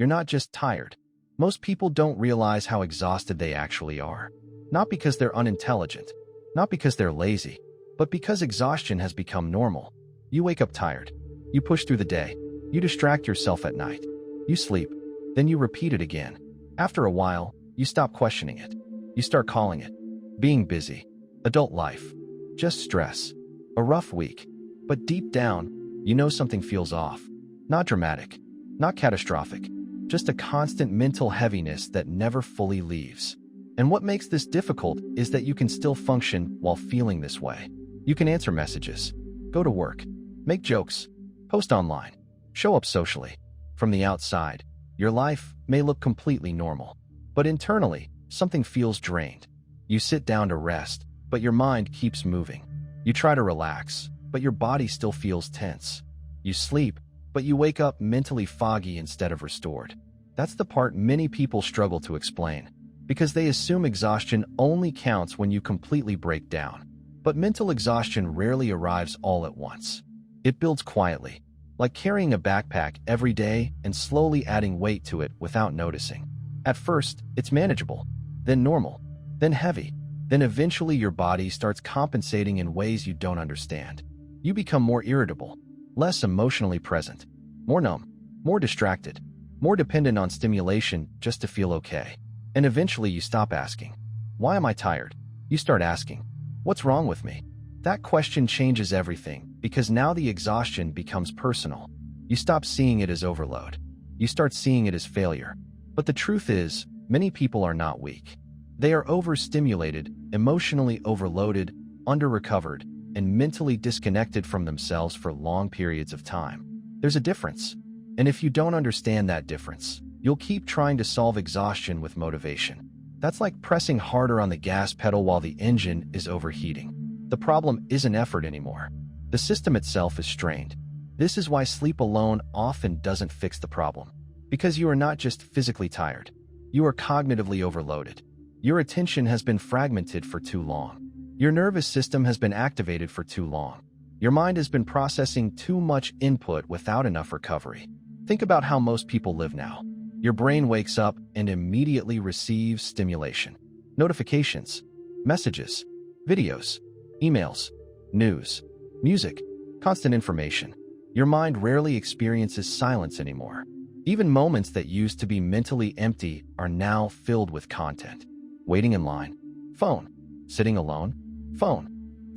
You're not just tired. Most people don't realize how exhausted they actually are. Not because they're unintelligent, not because they're lazy, but because exhaustion has become normal. You wake up tired. You push through the day. You distract yourself at night. You sleep. Then you repeat it again. After a while, you stop questioning it. You start calling it being busy, adult life, just stress, a rough week. But deep down, you know something feels off. Not dramatic, not catastrophic, just a constant mental heaviness that never fully leaves. And what makes this difficult is that you can still function while feeling this way. You can answer messages, go to work, make jokes, post online, show up socially. From the outside, your life may look completely normal, but internally, something feels drained. You sit down to rest, but your mind keeps moving. You try to relax, but your body still feels tense. You sleep, but you wake up mentally foggy instead of restored. That's the part many people struggle to explain, because they assume exhaustion only counts when you completely break down. But mental exhaustion rarely arrives all at once. It builds quietly, like carrying a backpack every day and slowly adding weight to it without noticing. At first, it's manageable, then normal, then heavy, then eventually your body starts compensating in ways you don't understand. You become more irritable, less emotionally present, more numb, more distracted, more dependent on stimulation just to feel okay. And eventually you stop asking, "Why am I tired?" You start asking, "What's wrong with me?" That question changes everything because now the exhaustion becomes personal. You stop seeing it as overload. You start seeing it as failure. But the truth is, many people are not weak. They are overstimulated, emotionally overloaded, under-recovered, and mentally disconnected from themselves for long periods of time. There's a difference. And if you don't understand that difference, you'll keep trying to solve exhaustion with motivation. That's like pressing harder on the gas pedal while the engine is overheating. The problem isn't effort anymore. The system itself is strained. This is why sleep alone often doesn't fix the problem. Because you are not just physically tired. You are cognitively overloaded. Your attention has been fragmented for too long. Your nervous system has been activated for too long. Your mind has been processing too much input without enough recovery. Think about how most people live now. Your brain wakes up and immediately receives stimulation. Notifications, messages, videos, emails, news, music, constant information. Your mind rarely experiences silence anymore. Even moments that used to be mentally empty are now filled with content. Waiting in line, phone. Sitting alone, phone.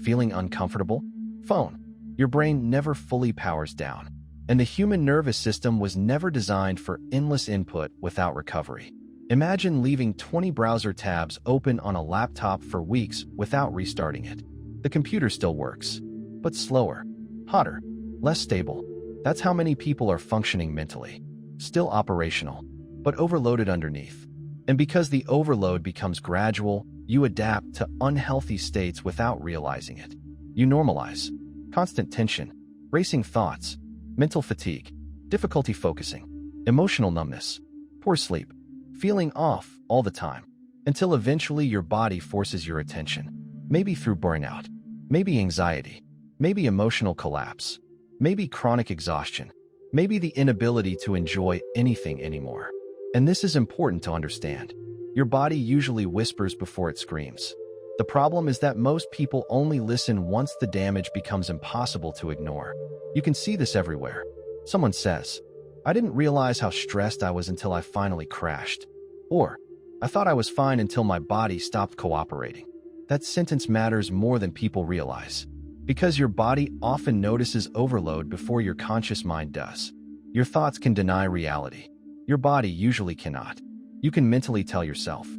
Feeling uncomfortable, phone. Your brain never fully powers down. And the human nervous system was never designed for endless input without recovery. Imagine leaving 20 browser tabs open on a laptop for weeks without restarting it. The computer still works, but slower, hotter, less stable. That's how many people are functioning mentally. Still operational, but overloaded underneath. And because the overload becomes gradual, you adapt to unhealthy states without realizing it. You normalize constant tension, racing thoughts, mental fatigue, difficulty focusing, emotional numbness, poor sleep, feeling off all the time, until eventually your body forces your attention. Maybe through burnout, maybe anxiety, maybe emotional collapse, maybe chronic exhaustion, maybe the inability to enjoy anything anymore. And this is important to understand. Your body usually whispers before it screams. The problem is that most people only listen once the damage becomes impossible to ignore. You can see this everywhere. Someone says, "I didn't realize how stressed I was until I finally crashed." Or, "I thought I was fine until my body stopped cooperating." That sentence matters more than people realize. Because your body often notices overload before your conscious mind does. Your thoughts can deny reality. Your body usually cannot. You can mentally tell yourself,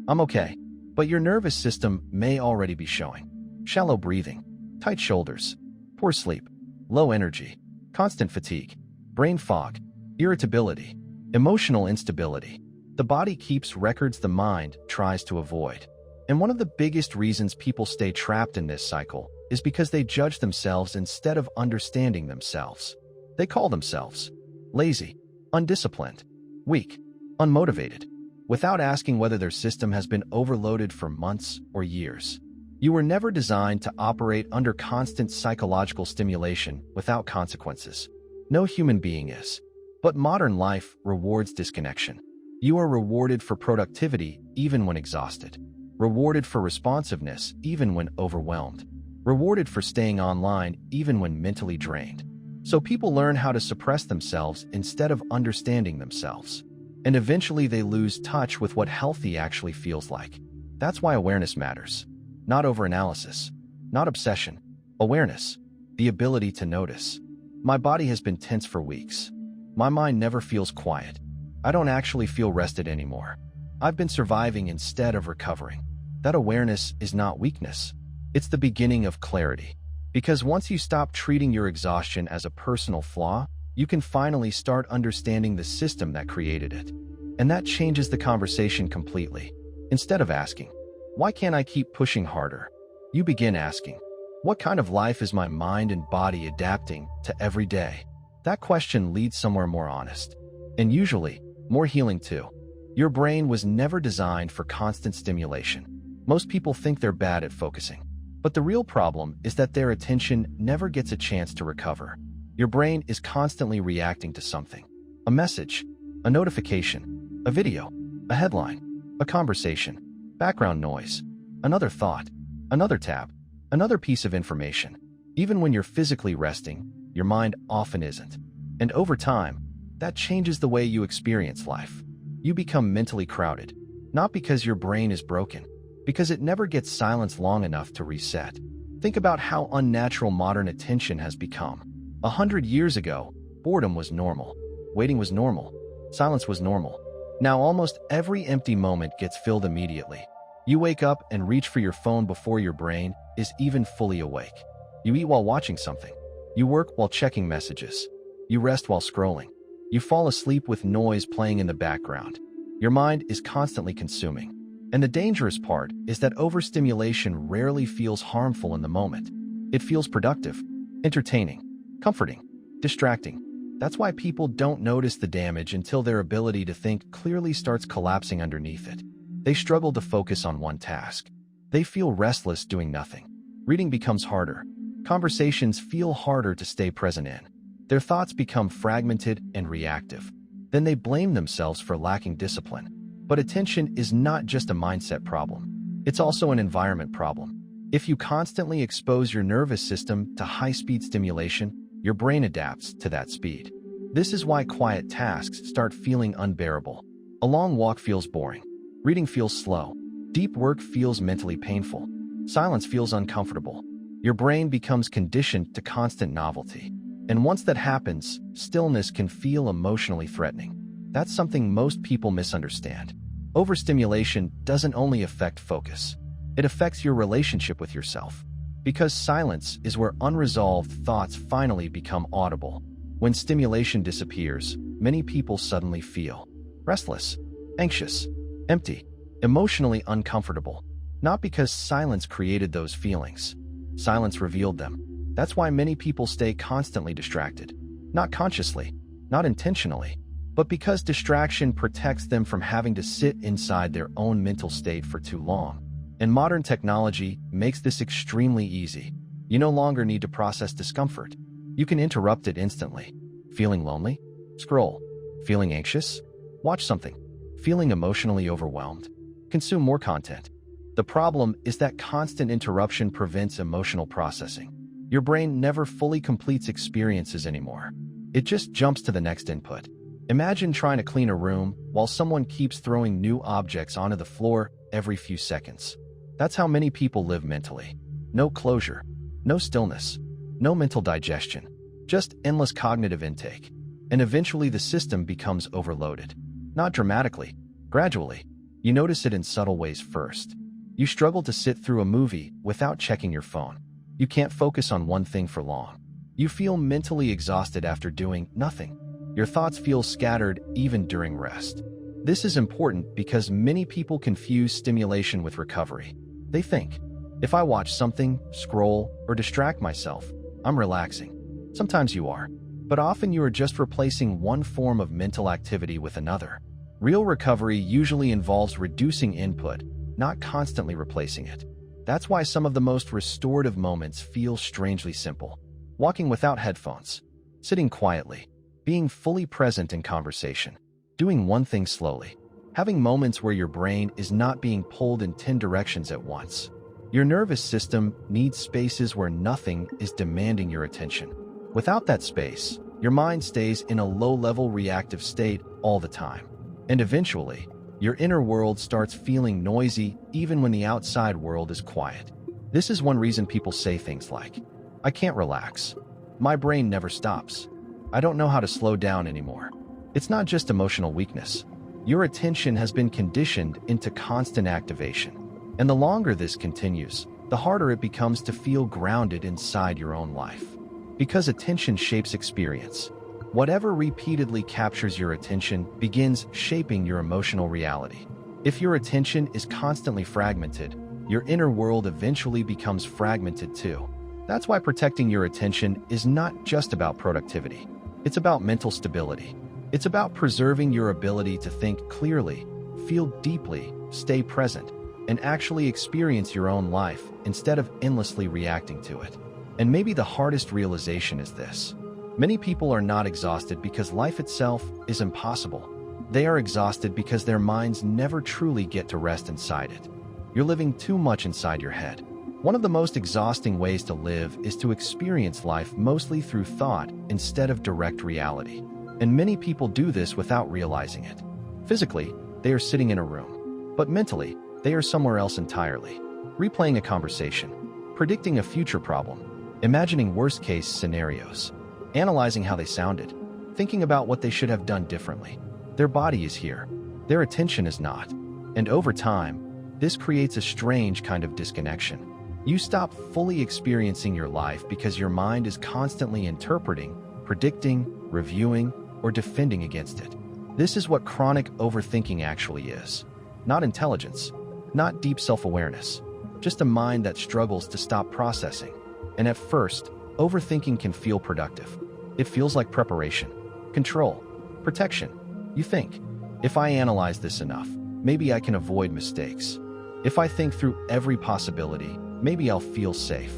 "I'm okay," but your nervous system may already be showing shallow breathing, tight shoulders, poor sleep, low energy, constant fatigue, brain fog, irritability, emotional instability. The body keeps records the mind tries to avoid. And one of the biggest reasons people stay trapped in this cycle is because they judge themselves instead of understanding themselves. They call themselves lazy, undisciplined, weak, unmotivated, without asking whether their system has been overloaded for months or years. You were never designed to operate under constant psychological stimulation without consequences. No human being is. But modern life rewards disconnection. You are rewarded for productivity even when exhausted, rewarded for responsiveness even when overwhelmed, rewarded for staying online even when mentally drained. So people learn how to suppress themselves instead of understanding themselves. And eventually they lose touch with what healthy actually feels like. That's why awareness matters. Not overanalysis, not obsession. Awareness, the ability to notice. My body has been tense for weeks. My mind never feels quiet. I don't actually feel rested anymore. I've been surviving instead of recovering. That awareness is not weakness. It's the beginning of clarity. Because once you stop treating your exhaustion as a personal flaw, you can finally start understanding the system that created it. And that changes the conversation completely. Instead of asking, "Why can't I keep pushing harder?" you begin asking, "What kind of life is my mind and body adapting to every day?" That question leads somewhere more honest. And usually, more healing too. Your brain was never designed for constant stimulation. Most people think they're bad at focusing. But the real problem is that their attention never gets a chance to recover. Your brain is constantly reacting to something. A message, a notification, a video, a headline, a conversation, background noise, another thought, another tab, another piece of information. Even when you're physically resting, your mind often isn't. And over time, that changes the way you experience life. You become mentally crowded, not because your brain is broken, because it never gets silence long enough to reset. Think about how unnatural modern attention has become. 100 years ago, boredom was normal. Waiting was normal. Silence was normal. Now almost every empty moment gets filled immediately. You wake up and reach for your phone before your brain is even fully awake. You eat while watching something. You work while checking messages. You rest while scrolling. You fall asleep with noise playing in the background. Your mind is constantly consuming. And the dangerous part is that overstimulation rarely feels harmful in the moment. It feels productive, entertaining, comforting, distracting. That's why people don't notice the damage until their ability to think clearly starts collapsing underneath it. They struggle to focus on one task. They feel restless doing nothing. Reading becomes harder. Conversations feel harder to stay present in. Their thoughts become fragmented and reactive. Then they blame themselves for lacking discipline. But attention is not just a mindset problem. It's also an environment problem. If you constantly expose your nervous system to high-speed stimulation, your brain adapts to that speed. This is why quiet tasks start feeling unbearable. A long walk feels boring. Reading feels slow. Deep work feels mentally painful. Silence feels uncomfortable. Your brain becomes conditioned to constant novelty. And once that happens, stillness can feel emotionally threatening. That's something most people misunderstand. Overstimulation doesn't only affect focus. It affects your relationship with yourself. Because silence is where unresolved thoughts finally become audible. When stimulation disappears, many people suddenly feel restless, anxious, empty, emotionally uncomfortable. Not because silence created those feelings. Silence revealed them. That's why many people stay constantly distracted. Not consciously, not intentionally, but because distraction protects them from having to sit inside their own mental state for too long. And modern technology makes this extremely easy. You no longer need to process discomfort. You can interrupt it instantly. Feeling lonely? Scroll. Feeling anxious? Watch something. Feeling emotionally overwhelmed? Consume more content. The problem is that constant interruption prevents emotional processing. Your brain never fully completes experiences anymore. It just jumps to the next input. Imagine trying to clean a room while someone keeps throwing new objects onto the floor every few seconds. That's how many people live mentally. No closure, no stillness, no mental digestion, just endless cognitive intake. And eventually the system becomes overloaded. Not dramatically, gradually. You notice it in subtle ways first. You struggle to sit through a movie without checking your phone. You can't focus on one thing for long. You feel mentally exhausted after doing nothing. Your thoughts feel scattered even during rest. This is important because many people confuse stimulation with recovery. They think, if I watch something, scroll, or distract myself, I'm relaxing. Sometimes you are, but often you are just replacing one form of mental activity with another. Real recovery usually involves reducing input, not constantly replacing it. That's why some of the most restorative moments feel strangely simple. Walking without headphones, sitting quietly, being fully present in conversation, doing one thing slowly, having moments where your brain is not being pulled in 10 directions at once. Your nervous system needs spaces where nothing is demanding your attention. Without that space, your mind stays in a low-level reactive state all the time. And eventually, your inner world starts feeling noisy even when the outside world is quiet. This is one reason people say things like, "I can't relax. My brain never stops. I don't know how to slow down anymore." It's not just emotional weakness. Your attention has been conditioned into constant activation. And the longer this continues, the harder it becomes to feel grounded inside your own life. Because attention shapes experience. Whatever repeatedly captures your attention begins shaping your emotional reality. If your attention is constantly fragmented, your inner world eventually becomes fragmented too. That's why protecting your attention is not just about productivity. It's about mental stability. It's about preserving your ability to think clearly, feel deeply, stay present, and actually experience your own life instead of endlessly reacting to it. And maybe the hardest realization is this. Many people are not exhausted because life itself is impossible. They are exhausted because their minds never truly get to rest inside it. You're living too much inside your head. One of the most exhausting ways to live is to experience life mostly through thought instead of direct reality. And many people do this without realizing it. Physically, they are sitting in a room. But mentally, they are somewhere else entirely. Replaying a conversation, predicting a future problem, imagining worst-case scenarios, analyzing how they sounded, thinking about what they should have done differently. Their body is here. Their attention is not. And over time, this creates a strange kind of disconnection. You stop fully experiencing your life because your mind is constantly interpreting, predicting, reviewing, or defending against it. This is what chronic overthinking actually is. Not intelligence, not deep self-awareness, just a mind that struggles to stop processing. And at first, overthinking can feel productive. It feels like preparation, control, protection. You think, if I analyze this enough, maybe I can avoid mistakes. If I think through every possibility, maybe I'll feel safe.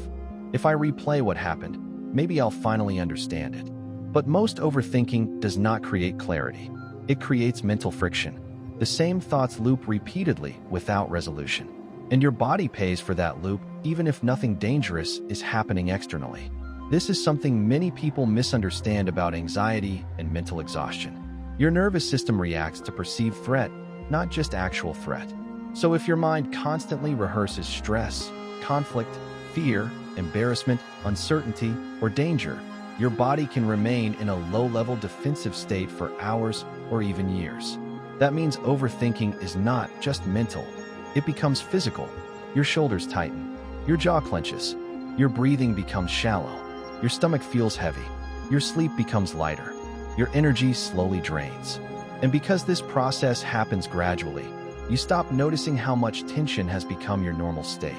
If I replay what happened, maybe I'll finally understand it. But most overthinking does not create clarity. It creates mental friction. The same thoughts loop repeatedly without resolution. And your body pays for that loop even if nothing dangerous is happening externally. This is something many people misunderstand about anxiety and mental exhaustion. Your nervous system reacts to perceived threat, not just actual threat. So if your mind constantly rehearses stress, conflict, fear, embarrassment, uncertainty, or danger, your body can remain in a low-level defensive state for hours or even years. That means overthinking is not just mental. It becomes physical. Your shoulders tighten. Your jaw clenches. Your breathing becomes shallow. Your stomach feels heavy. Your sleep becomes lighter. Your energy slowly drains. And because this process happens gradually, you stop noticing how much tension has become your normal state.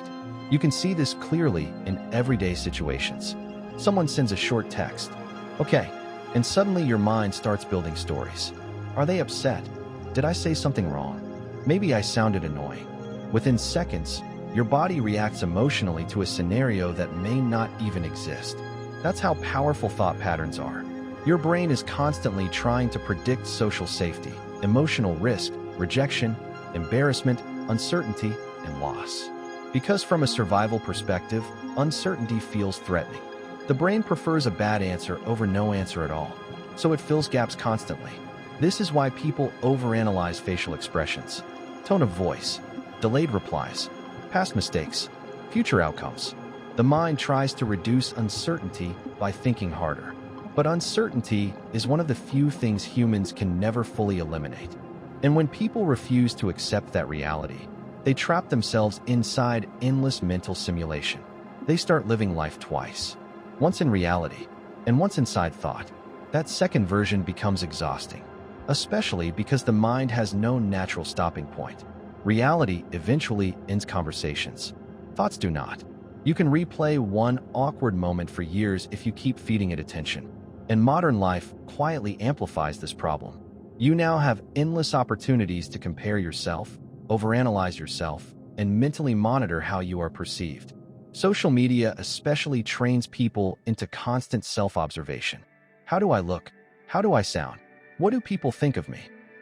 You can see this clearly in everyday situations. Someone sends a short text, "Okay," and suddenly your mind starts building stories. Are they upset? Did I say something wrong? Maybe I sounded annoying. Within seconds, your body reacts emotionally to a scenario that may not even exist. That's how powerful thought patterns are. Your brain is constantly trying to predict social safety, emotional risk, rejection, embarrassment, uncertainty, and loss. Because from a survival perspective, uncertainty feels threatening. The brain prefers a bad answer over no answer at all, so it fills gaps constantly. This is why people overanalyze facial expressions, tone of voice, delayed replies, past mistakes, future outcomes. The mind tries to reduce uncertainty by thinking harder. But uncertainty is one of the few things humans can never fully eliminate. And when people refuse to accept that reality, they trap themselves inside endless mental simulation. They start living life twice, once in reality and once inside thought. That second version becomes exhausting, especially because the mind has no natural stopping point. Reality eventually ends conversations. Thoughts do not. You can replay one awkward moment for years if you keep feeding it attention. And modern life quietly amplifies this problem. You now have endless opportunities to compare yourself, overanalyze yourself, and mentally monitor how you are perceived. Social media especially trains people into constant self-observation. How do I look? How do I sound? What do people think of me?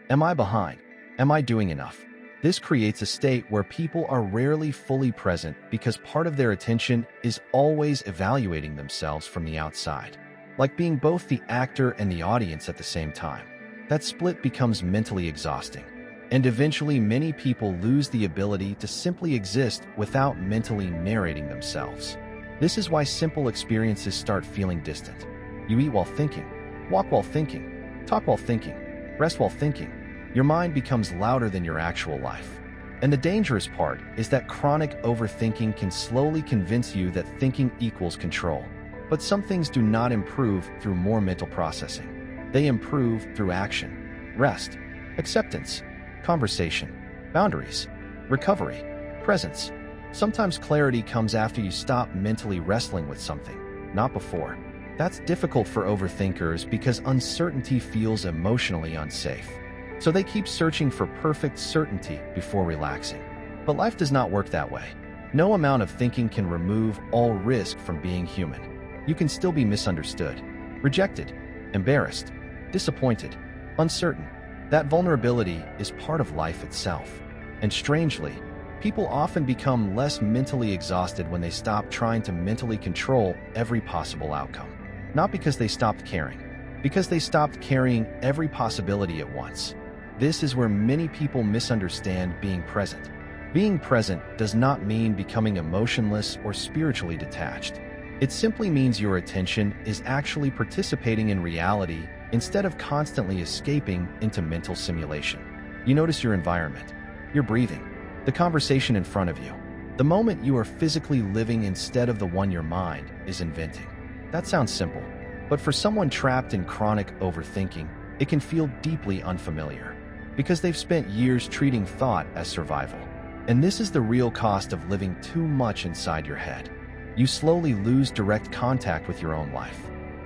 Am I behind? Am I doing enough? This creates a state where people are rarely fully present because part of their attention is always evaluating themselves from the outside, like being both the actor and the audience at the same time. That split becomes mentally exhausting, and eventually many people lose the ability to simply exist without mentally narrating themselves. This is why simple experiences start feeling distant. You eat while thinking, walk while thinking, talk while thinking, rest while thinking. Your mind becomes louder than your actual life. And the dangerous part is that chronic overthinking can slowly convince you that thinking equals control. But some things do not improve through more mental processing. They improve through action, rest, acceptance, conversation, boundaries, recovery, presence. Sometimes clarity comes after you stop mentally wrestling with something, not before. That's difficult for overthinkers because uncertainty feels emotionally unsafe. So they keep searching for perfect certainty before relaxing. But life does not work that way. No amount of thinking can remove all risk from being human. You can still be misunderstood, rejected, embarrassed, disappointed, uncertain. That vulnerability is part of life itself. And strangely, people often become less mentally exhausted when they stop trying to mentally control every possible outcome. Not because they stopped caring, because they stopped carrying every possibility at once. This is where many people misunderstand being present. Being present does not mean becoming emotionless or spiritually detached. It simply means your attention is actually participating in reality instead of constantly escaping into mental simulation. You notice your environment, your breathing, the conversation in front of you, the moment you are physically living instead of the one your mind is inventing. That sounds simple, but for someone trapped in chronic overthinking, it can feel deeply unfamiliar because they've spent years treating thought as survival. And this is the real cost of living too much inside your head. You slowly lose direct contact with your own life.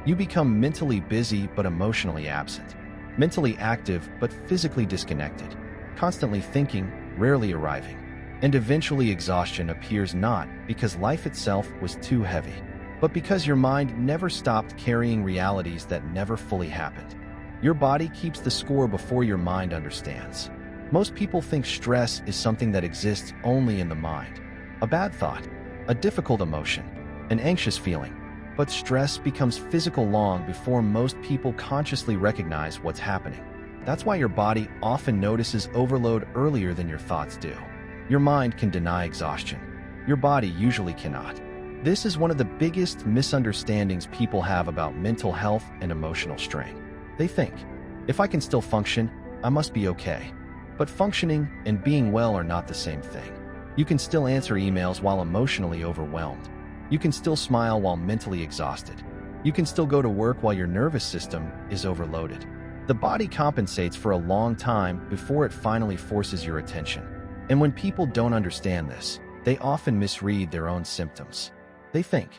You become mentally busy but emotionally absent, mentally active but physically disconnected, constantly thinking, rarely arriving. And eventually exhaustion appears not because life itself was too heavy, but because your mind never stopped carrying realities that never fully happened. Your body keeps the score before your mind understands. Most people think stress is something that exists only in the mind. A bad thought, a difficult emotion, an anxious feeling. But stress becomes physical long before most people consciously recognize what's happening. That's why your body often notices overload earlier than your thoughts do. Your mind can deny exhaustion. Your body usually cannot. This is one of the biggest misunderstandings people have about mental health and emotional strain. They think, if I can still function, I must be okay. But functioning and being well are not the same thing. You can still answer emails while emotionally overwhelmed. You can still smile while mentally exhausted. You can still go to work while your nervous system is overloaded. The body compensates for a long time before it finally forces your attention. And when people don't understand this, they often misread their own symptoms. They think,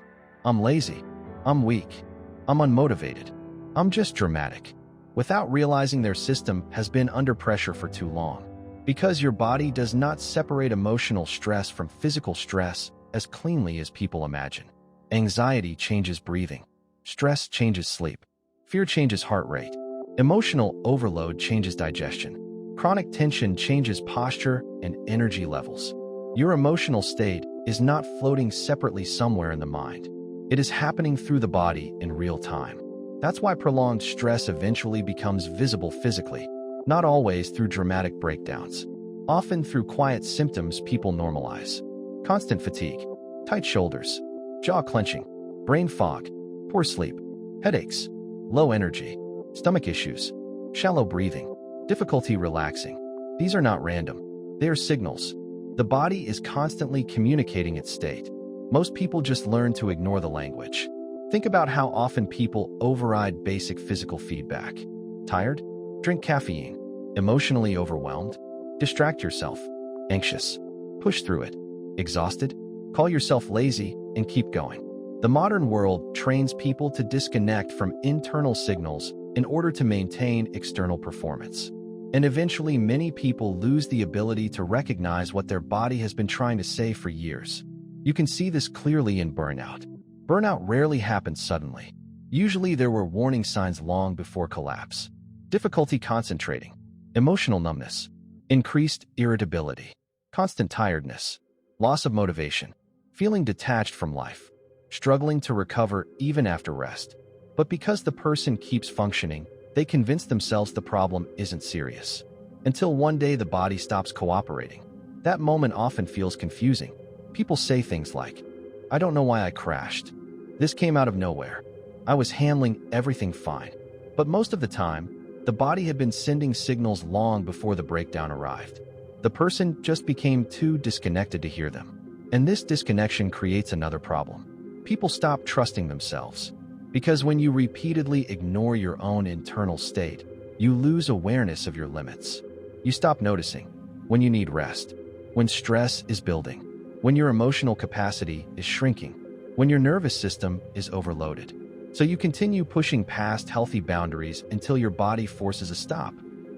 I'm lazy, I'm weak, I'm unmotivated, I'm just dramatic, without realizing their system has been under pressure for too long. Because your body does not separate emotional stress from physical stress as cleanly as people imagine. Anxiety changes breathing. Stress changes sleep. Fear changes heart rate. Emotional overload changes digestion. Chronic tension changes posture and energy levels. Your emotional state is not floating separately somewhere in the mind. It is happening through the body in real time. That's why prolonged stress eventually becomes visible physically, not always through dramatic breakdowns. Often through quiet symptoms people normalize. Constant fatigue, tight shoulders, jaw clenching, brain fog, poor sleep, headaches, low energy, stomach issues, shallow breathing, difficulty relaxing. These are not random. They are signals. The body is constantly communicating its state. Most people just learn to ignore the language. Think about how often people override basic physical feedback. Tired? Drink caffeine. Emotionally overwhelmed? Distract yourself. Anxious? Push through it. Exhausted? Call yourself lazy and keep going. The modern world trains people to disconnect from internal signals in order to maintain external performance. And eventually, many people lose the ability to recognize what their body has been trying to say for years. You can see this clearly in burnout. Burnout rarely happens suddenly. Usually there were warning signs long before collapse. Difficulty concentrating, emotional numbness, increased irritability, constant tiredness, loss of motivation, feeling detached from life, struggling to recover even after rest. But because the person keeps functioning, they convince themselves the problem isn't serious. Until one day the body stops cooperating. That moment often feels confusing. People say things like, "I don't know why I crashed. This came out of nowhere. I was handling everything fine." But most of the time, the body had been sending signals long before the breakdown arrived. The person just became too disconnected to hear them. And this disconnection creates another problem. People stop trusting themselves. Because when you repeatedly ignore your own internal state, you lose awareness of your limits. You stop noticing when you need rest, when stress is building, when your emotional capacity is shrinking, when your nervous system is overloaded. So you continue pushing past healthy boundaries until your body forces a stop.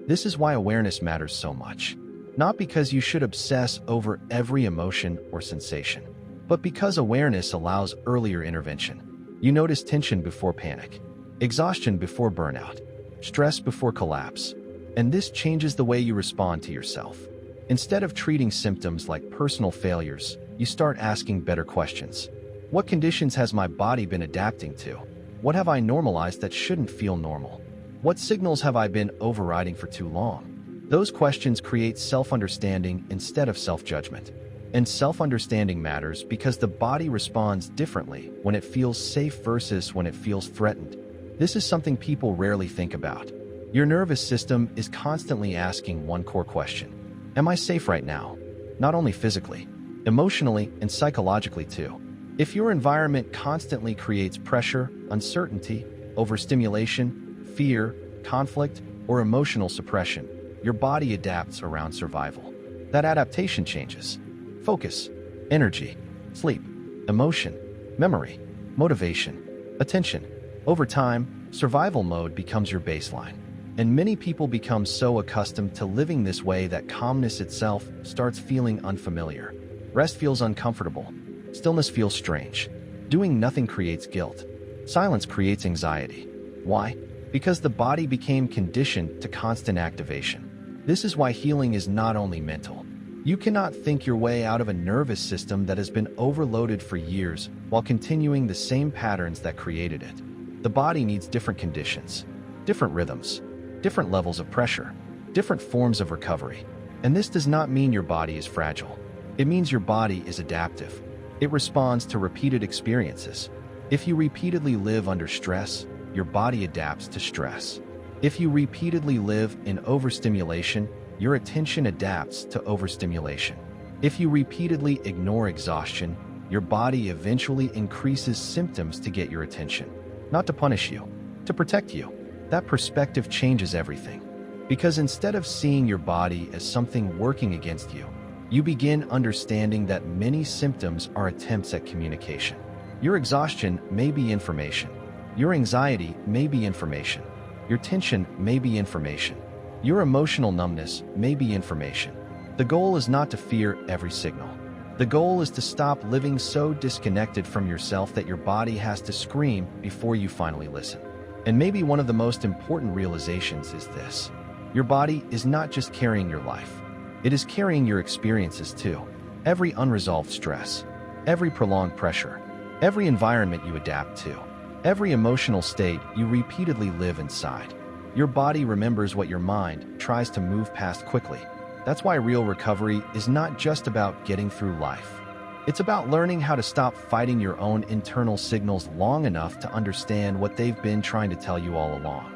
This is why awareness matters so much. Not because you should obsess over every emotion or sensation, but because awareness allows earlier intervention. You notice tension before panic, exhaustion before burnout, stress before collapse, and this changes the way you respond to yourself. Instead of treating symptoms like personal failures, you start asking better questions. What conditions has my body been adapting to? What have I normalized that shouldn't feel normal? What signals have I been overriding for too long? Those questions create self-understanding instead of self-judgment. And self-understanding matters because the body responds differently when it feels safe versus when it feels threatened. This is something people rarely think about. Your nervous system is constantly asking one core question: am I safe right now? Not only physically, emotionally, and psychologically too. If your environment constantly creates pressure, uncertainty, overstimulation, fear, conflict, or emotional suppression, your body adapts around survival. That adaptation changes focus, energy, sleep, emotion, memory, motivation, attention. Over time, survival mode becomes your baseline. And many people become so accustomed to living this way that calmness itself starts feeling unfamiliar. Rest feels uncomfortable. Stillness feels strange. Doing nothing creates guilt. Silence creates anxiety. Why? Because the body became conditioned to constant activation. This is why healing is not only mental. You cannot think your way out of a nervous system that has been overloaded for years while continuing the same patterns that created it. The body needs different conditions, different rhythms, different levels of pressure, different forms of recovery. And this does not mean your body is fragile. It means your body is adaptive. It responds to repeated experiences. If you repeatedly live under stress, your body adapts to stress. If you repeatedly live in overstimulation, your attention adapts to overstimulation. If you repeatedly ignore exhaustion, your body eventually increases symptoms to get your attention. Not to punish you, to protect you. That perspective changes everything. Because instead of seeing your body as something working against you, you begin understanding that many symptoms are attempts at communication. Your exhaustion may be information. Your anxiety may be information. Your tension may be information. Your emotional numbness may be information. The goal is not to fear every signal. The goal is to stop living so disconnected from yourself that your body has to scream before you finally listen. And maybe one of the most important realizations is this: your body is not just carrying your life. It is carrying your experiences too. Every unresolved stress, every prolonged pressure, every environment you adapt to, every emotional state you repeatedly live inside. Your body remembers what your mind tries to move past quickly. That's why real recovery is not just about getting through life. It's about learning how to stop fighting your own internal signals long enough to understand what they've been trying to tell you all along.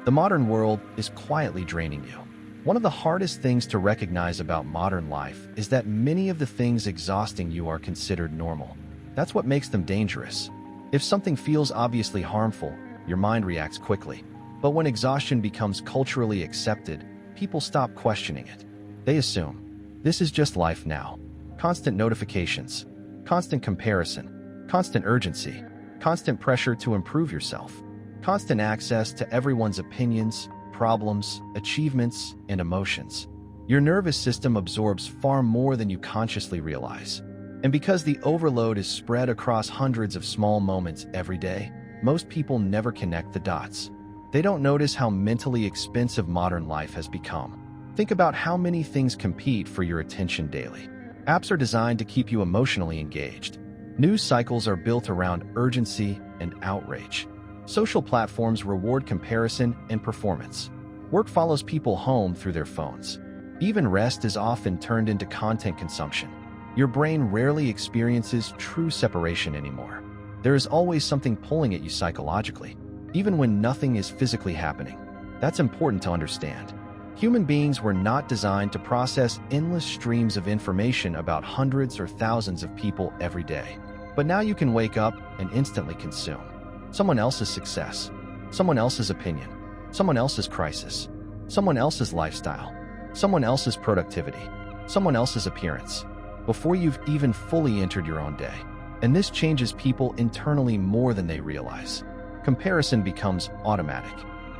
The modern world is quietly draining you. One of the hardest things to recognize about modern life is that many of the things exhausting you are considered normal. That's what makes them dangerous. If something feels obviously harmful, your mind reacts quickly. But when exhaustion becomes culturally accepted, people stop questioning it. They assume, this is just life now. Constant notifications, constant comparison, constant urgency, constant pressure to improve yourself, constant access to everyone's opinions, problems, achievements, and emotions. Your nervous system absorbs far more than you consciously realize. And because the overload is spread across hundreds of small moments every day, most people never connect the dots. They don't notice how mentally expensive modern life has become. Think about how many things compete for your attention daily. Apps are designed to keep you emotionally engaged. News cycles are built around urgency and outrage. Social platforms reward comparison and performance. Work follows people home through their phones. Even rest is often turned into content consumption. Your brain rarely experiences true separation anymore. There is always something pulling at you psychologically, even when nothing is physically happening. That's important to understand. Human beings were not designed to process endless streams of information about hundreds or thousands of people every day. But now you can wake up and instantly consume someone else's success, someone else's opinion, someone else's crisis, someone else's lifestyle, someone else's productivity, someone else's appearance, before you've even fully entered your own day. And this changes people internally more than they realize. Comparison becomes automatic.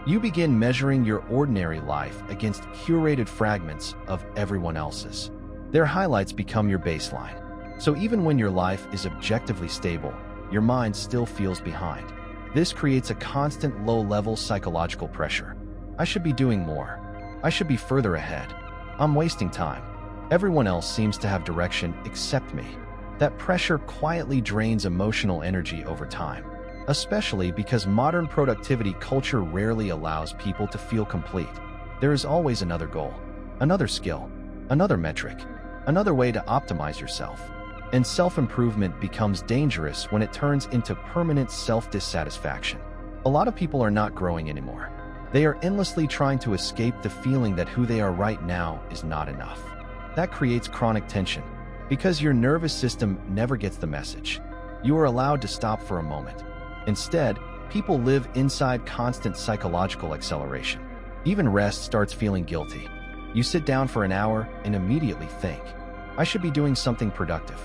You begin measuring your ordinary life against curated fragments of everyone else's. Their highlights become your baseline. So even when your life is objectively stable, your mind still feels behind. This creates a constant low-level psychological pressure. I should be doing more. I should be further ahead. I'm wasting time. Everyone else seems to have direction except me. That pressure quietly drains emotional energy over time, especially because modern productivity culture rarely allows people to feel complete. There is always another goal, another skill, another metric, another way to optimize yourself. And self-improvement becomes dangerous when it turns into permanent self-dissatisfaction. A lot of people are not growing anymore. They are endlessly trying to escape the feeling that who they are right now is not enough. That creates chronic tension, because your nervous system never gets the message. You are allowed to stop for a moment. Instead, people live inside constant psychological acceleration. Even rest starts feeling guilty. You sit down for an hour and immediately think, I should be doing something productive.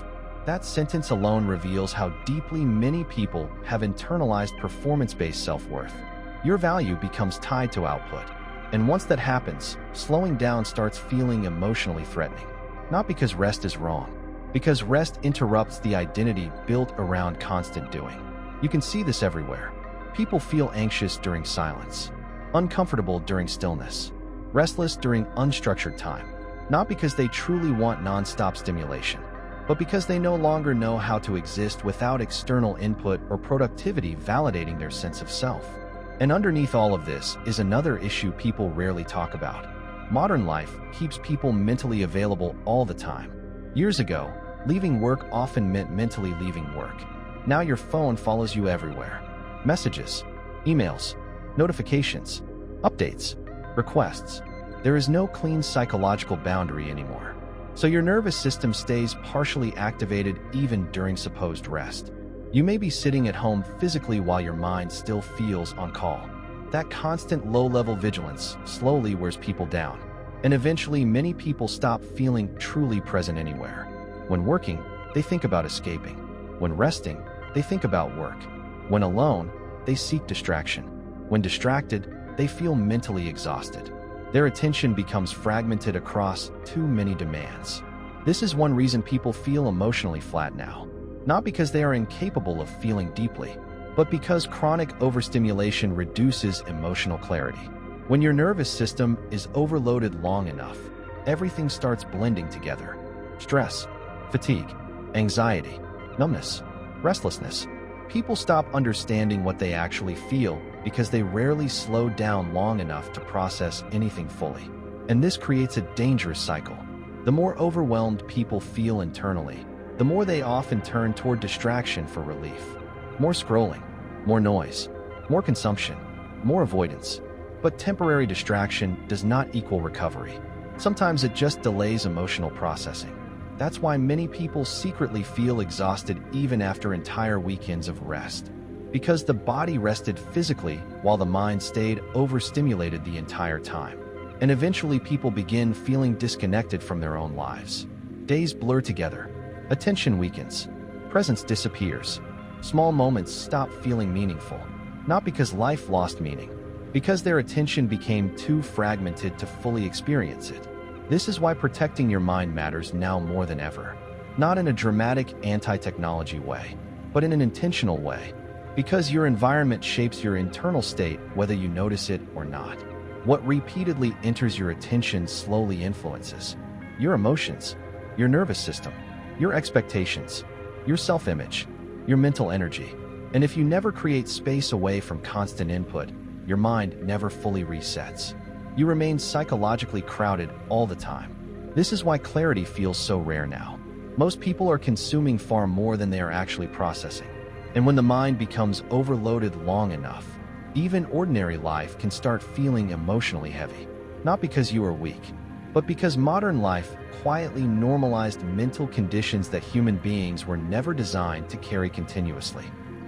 That sentence alone reveals how deeply many people have internalized performance-based self-worth. Your value becomes tied to output. And once that happens, slowing down starts feeling emotionally threatening. Not because rest is wrong, because rest interrupts the identity built around constant doing. You can see this everywhere. People feel anxious during silence, uncomfortable during stillness, restless during unstructured time, not because they truly want non-stop stimulation, but because they no longer know how to exist without external input or productivity validating their sense of self. And underneath all of this is another issue people rarely talk about. Modern life keeps people mentally available all the time. Years ago, leaving work often meant mentally leaving work. Now your phone follows you everywhere. Messages, emails, notifications, updates, requests. There is no clean psychological boundary anymore. So your nervous system stays partially activated even during supposed rest. You may be sitting at home physically while your mind still feels on call. That constant low-level vigilance slowly wears people down, and eventually many people stop feeling truly present anywhere. When working, they think about escaping. When resting, they think about work. When alone, they seek distraction. When distracted, they feel mentally exhausted. Their attention becomes fragmented across too many demands. This is one reason people feel emotionally flat now. Not because they are incapable of feeling deeply, but because chronic overstimulation reduces emotional clarity. When your nervous system is overloaded long enough, everything starts blending together. Stress, fatigue, anxiety, numbness, restlessness. People stop understanding what they actually feel because they rarely slow down long enough to process anything fully. And this creates a dangerous cycle. The more overwhelmed people feel internally, the more they often turn toward distraction for relief. More scrolling, more noise, more consumption, more avoidance. But temporary distraction does not equal recovery. Sometimes it just delays emotional processing. That's why many people secretly feel exhausted even after entire weekends of rest. Because the body rested physically while the mind stayed overstimulated the entire time. And eventually people begin feeling disconnected from their own lives. Days blur together. Attention weakens. Presence disappears. Small moments stop feeling meaningful. Not because life lost meaning, because their attention became too fragmented to fully experience it. This is why protecting your mind matters now more than ever. Not in a dramatic anti-technology way, but in an intentional way. Because your environment shapes your internal state whether you notice it or not. What repeatedly enters your attention slowly influences your emotions, your nervous system, your expectations, your self-image, your mental energy. And if you never create space away from constant input, your mind never fully resets. You remain psychologically crowded all the time. This is why clarity feels so rare now. Most people are consuming far more than they are actually processing. And when the mind becomes overloaded long enough, even ordinary life can start feeling emotionally heavy. Not because you are weak, but because modern life quietly normalized mental conditions that human beings were never designed to carry continuously.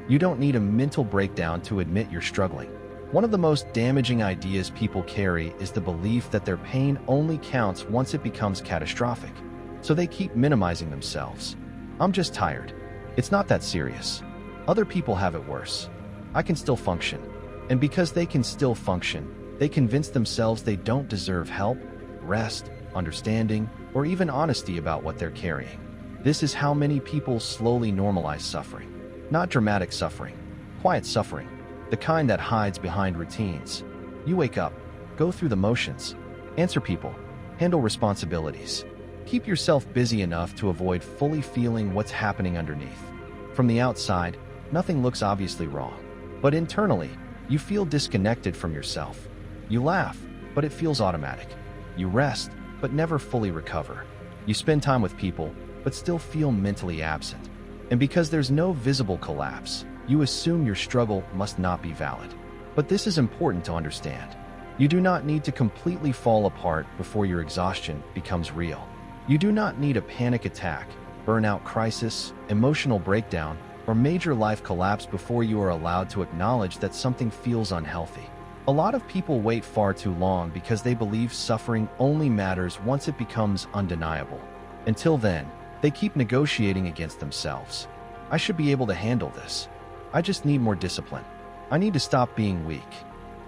You don't need a mental breakdown to admit you're struggling. One of the most damaging ideas people carry is the belief that their pain only counts once it becomes catastrophic. So they keep minimizing themselves. I'm just tired. It's not that serious. Other people have it worse. I can still function. And because they can still function, they convince themselves they don't deserve help, rest, understanding, or even honesty about what they're carrying. This is how many people slowly normalize suffering. Not dramatic suffering, quiet suffering, the kind that hides behind routines. You wake up, go through the motions, answer people, handle responsibilities. Keep yourself busy enough to avoid fully feeling what's happening underneath. From the outside, nothing looks obviously wrong. But internally, you feel disconnected from yourself. You laugh, but it feels automatic. You rest, but never fully recover. You spend time with people, but still feel mentally absent. And because there's no visible collapse, you assume your struggle must not be valid. But this is important to understand. You do not need to completely fall apart before your exhaustion becomes real. You do not need a panic attack, burnout crisis, emotional breakdown, or major life collapse before you are allowed to acknowledge that something feels unhealthy. A lot of people wait far too long because they believe suffering only matters once it becomes undeniable. Until then, they keep negotiating against themselves. I should be able to handle this. I just need more discipline. I need to stop being weak.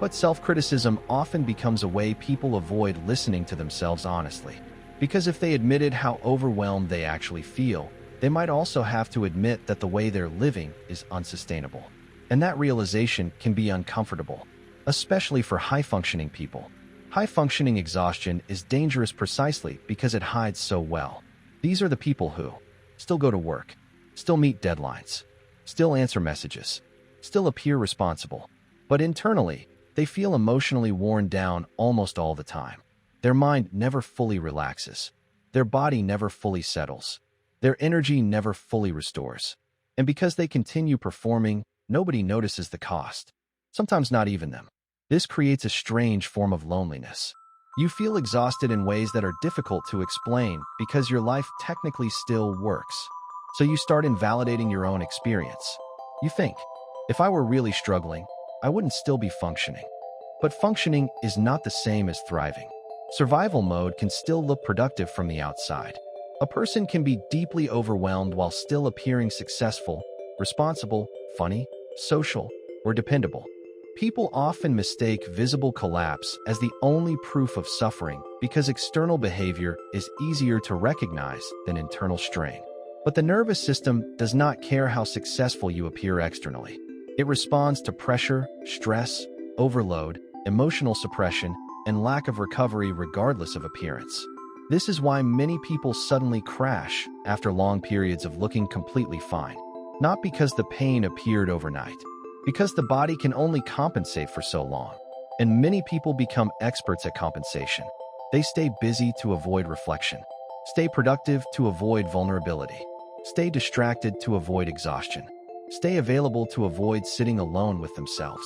But self-criticism often becomes a way people avoid listening to themselves honestly. Because if they admitted how overwhelmed they actually feel, they might also have to admit that the way they're living is unsustainable. And that realization can be uncomfortable, especially for high-functioning people. High-functioning exhaustion is dangerous precisely because it hides so well. These are the people who still go to work, still meet deadlines, still answer messages, still appear responsible. But internally, they feel emotionally worn down almost all the time. Their mind never fully relaxes. Their body never fully settles. Their energy never fully restores. And because they continue performing, nobody notices the cost. Sometimes not even them. This creates a strange form of loneliness. You feel exhausted in ways that are difficult to explain because your life technically still works. So you start invalidating your own experience. You think, if I were really struggling, I wouldn't still be functioning. But functioning is not the same as thriving. Survival mode can still look productive from the outside. A person can be deeply overwhelmed while still appearing successful, responsible, funny, social, or dependable. People often mistake visible collapse as the only proof of suffering because external behavior is easier to recognize than internal strain. But the nervous system does not care how successful you appear externally. It responds to pressure, stress, overload, emotional suppression, and lack of recovery regardless of appearance. This is why many people suddenly crash after long periods of looking completely fine. Not because the pain appeared overnight, because the body can only compensate for so long. And many people become experts at compensation. They stay busy to avoid reflection, stay productive to avoid vulnerability, stay distracted to avoid exhaustion, stay available to avoid sitting alone with themselves.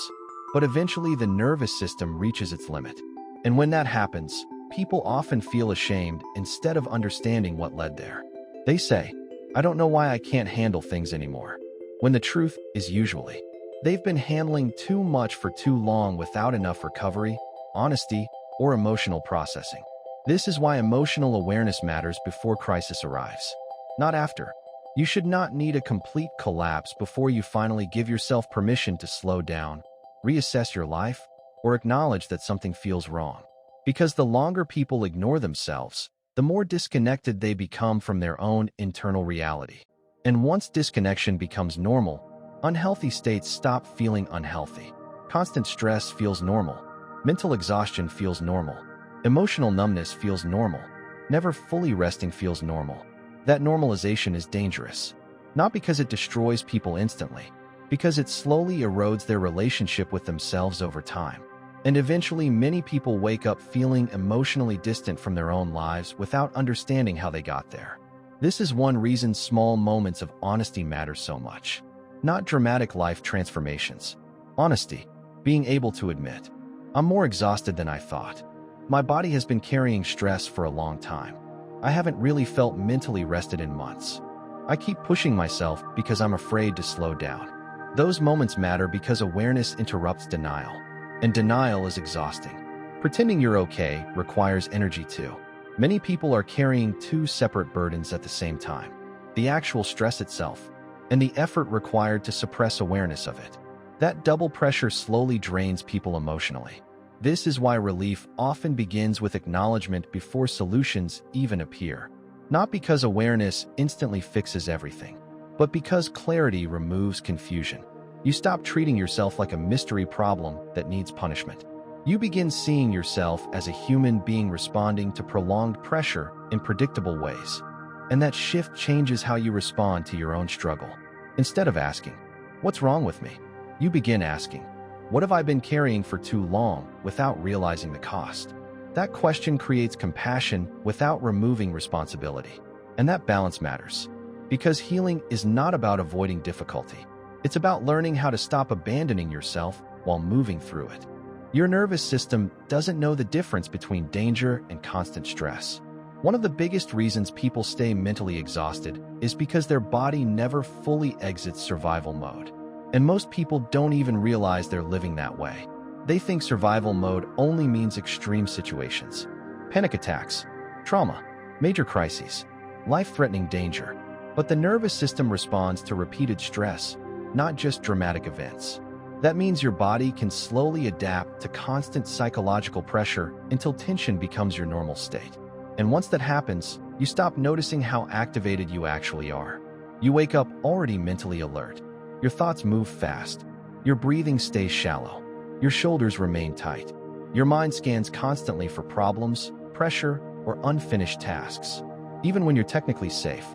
But eventually the nervous system reaches its limit. And when that happens, people often feel ashamed instead of understanding what led there. They say, I don't know why I can't handle things anymore. When the truth is usually, they've been handling too much for too long without enough recovery, honesty, or emotional processing. This is why emotional awareness matters before crisis arrives, not after. You should not need a complete collapse before you finally give yourself permission to slow down, reassess your life, or acknowledge that something feels wrong. Because the longer people ignore themselves, the more disconnected they become from their own internal reality. And once disconnection becomes normal, Unhealthy states stop feeling unhealthy. Constant stress feels normal. Mental exhaustion feels normal. Emotional numbness feels normal. Never fully resting feels normal. That normalization is dangerous. Not because it destroys people instantly, because it slowly erodes their relationship with themselves over time. And eventually, many people wake up feeling emotionally distant from their own lives without understanding how they got there. This is one reason small moments of honesty matter so much. Not dramatic life transformations. Honesty, being able to admit, I'm more exhausted than I thought. My body has been carrying stress for a long time. I haven't really felt mentally rested in months. I keep pushing myself because I'm afraid to slow down. Those moments matter because awareness interrupts denial. And denial is exhausting. Pretending you're okay requires energy too. Many people are carrying two separate burdens at the same time: the actual stress itself and the effort required to suppress awareness of it. That double pressure slowly drains people emotionally. This is why relief often begins with acknowledgement before solutions even appear. Not because awareness instantly fixes everything, but because clarity removes confusion. You stop treating yourself like a mystery problem that needs punishment. You begin seeing yourself as a human being responding to prolonged pressure in predictable ways. And that shift changes how you respond to your own struggle. Instead of asking, "What's wrong with me?" you begin asking, "What have I been carrying for too long?" without realizing the cost. That question creates compassion without removing responsibility. And that balance matters. Because healing is not about avoiding difficulty. It's about learning how to stop abandoning yourself while moving through it. Your nervous system doesn't know the difference between danger and constant stress. One of the biggest reasons people stay mentally exhausted is because their body never fully exits survival mode. And most people don't even realize they're living that way. They think survival mode only means extreme situations: panic attacks, trauma, major crises, life-threatening danger. But the nervous system responds to repeated stress, not just dramatic events. That means your body can slowly adapt to constant psychological pressure until tension becomes your normal state. And once that happens, you stop noticing how activated you actually are. You wake up already mentally alert. Your thoughts move fast. Your breathing stays shallow. Your shoulders remain tight. Your mind scans constantly for problems, pressure, or unfinished tasks, even when you're technically safe.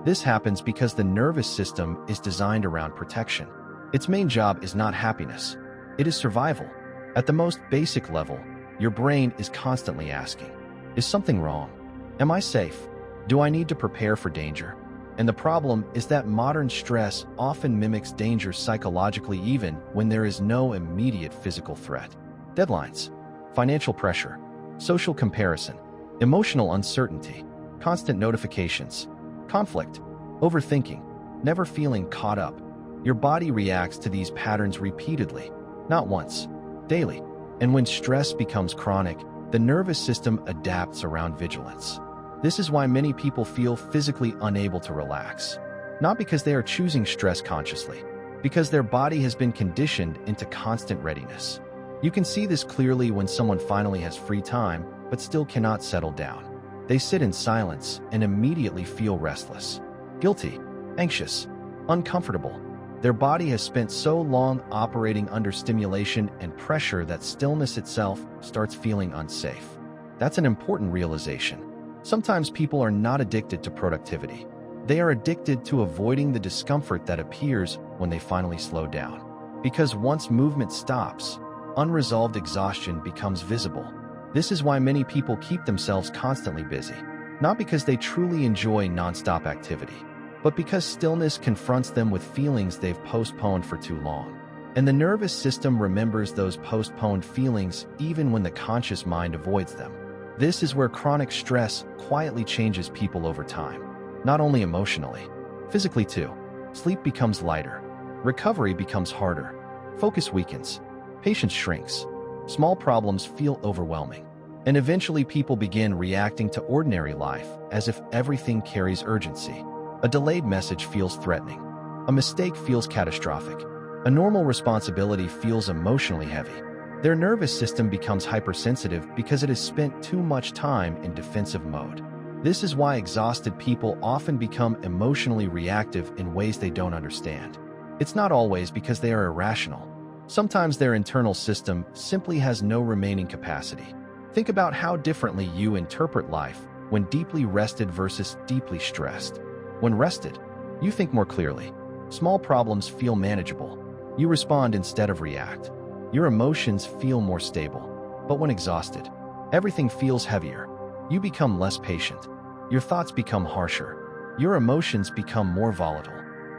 This happens because the nervous system is designed around protection. Its main job is not happiness. It is survival. At the most basic level, your brain is constantly asking, is something wrong? Am I safe? Do I need to prepare for danger? And the problem is that modern stress often mimics danger psychologically even when there is no immediate physical threat. Deadlines, financial pressure, social comparison, emotional uncertainty, constant notifications, conflict, overthinking, never feeling caught up. Your body reacts to these patterns repeatedly, not once, daily. And when stress becomes chronic, the nervous system adapts around vigilance. This is why many people feel physically unable to relax. Not because they are choosing stress consciously, because their body has been conditioned into constant readiness. You can see this clearly when someone finally has free time, but still cannot settle down. They sit in silence and immediately feel restless, guilty, anxious, uncomfortable. Their body has spent so long operating under stimulation and pressure that stillness itself starts feeling unsafe. That's an important realization. Sometimes people are not addicted to productivity. They are addicted to avoiding the discomfort that appears when they finally slow down. Because once movement stops, unresolved exhaustion becomes visible. This is why many people keep themselves constantly busy, not because they truly enjoy nonstop activity, but because stillness confronts them with feelings they've postponed for too long. And the nervous system remembers those postponed feelings even when the conscious mind avoids them. This is where chronic stress quietly changes people over time, not only emotionally, physically too. Sleep becomes lighter, recovery becomes harder, focus weakens, patience shrinks, small problems feel overwhelming, and eventually people begin reacting to ordinary life as if everything carries urgency. A delayed message feels threatening, a mistake feels catastrophic, a normal responsibility feels emotionally heavy. Their nervous system becomes hypersensitive because it has spent too much time in defensive mode. This is why exhausted people often become emotionally reactive in ways they don't understand. It's not always because they are irrational. Sometimes their internal system simply has no remaining capacity. Think about how differently you interpret life when deeply rested versus deeply stressed. When rested, you think more clearly. Small problems feel manageable. You respond instead of react. Your emotions feel more stable. But when exhausted, everything feels heavier. You become less patient. Your thoughts become harsher. Your emotions become more volatile.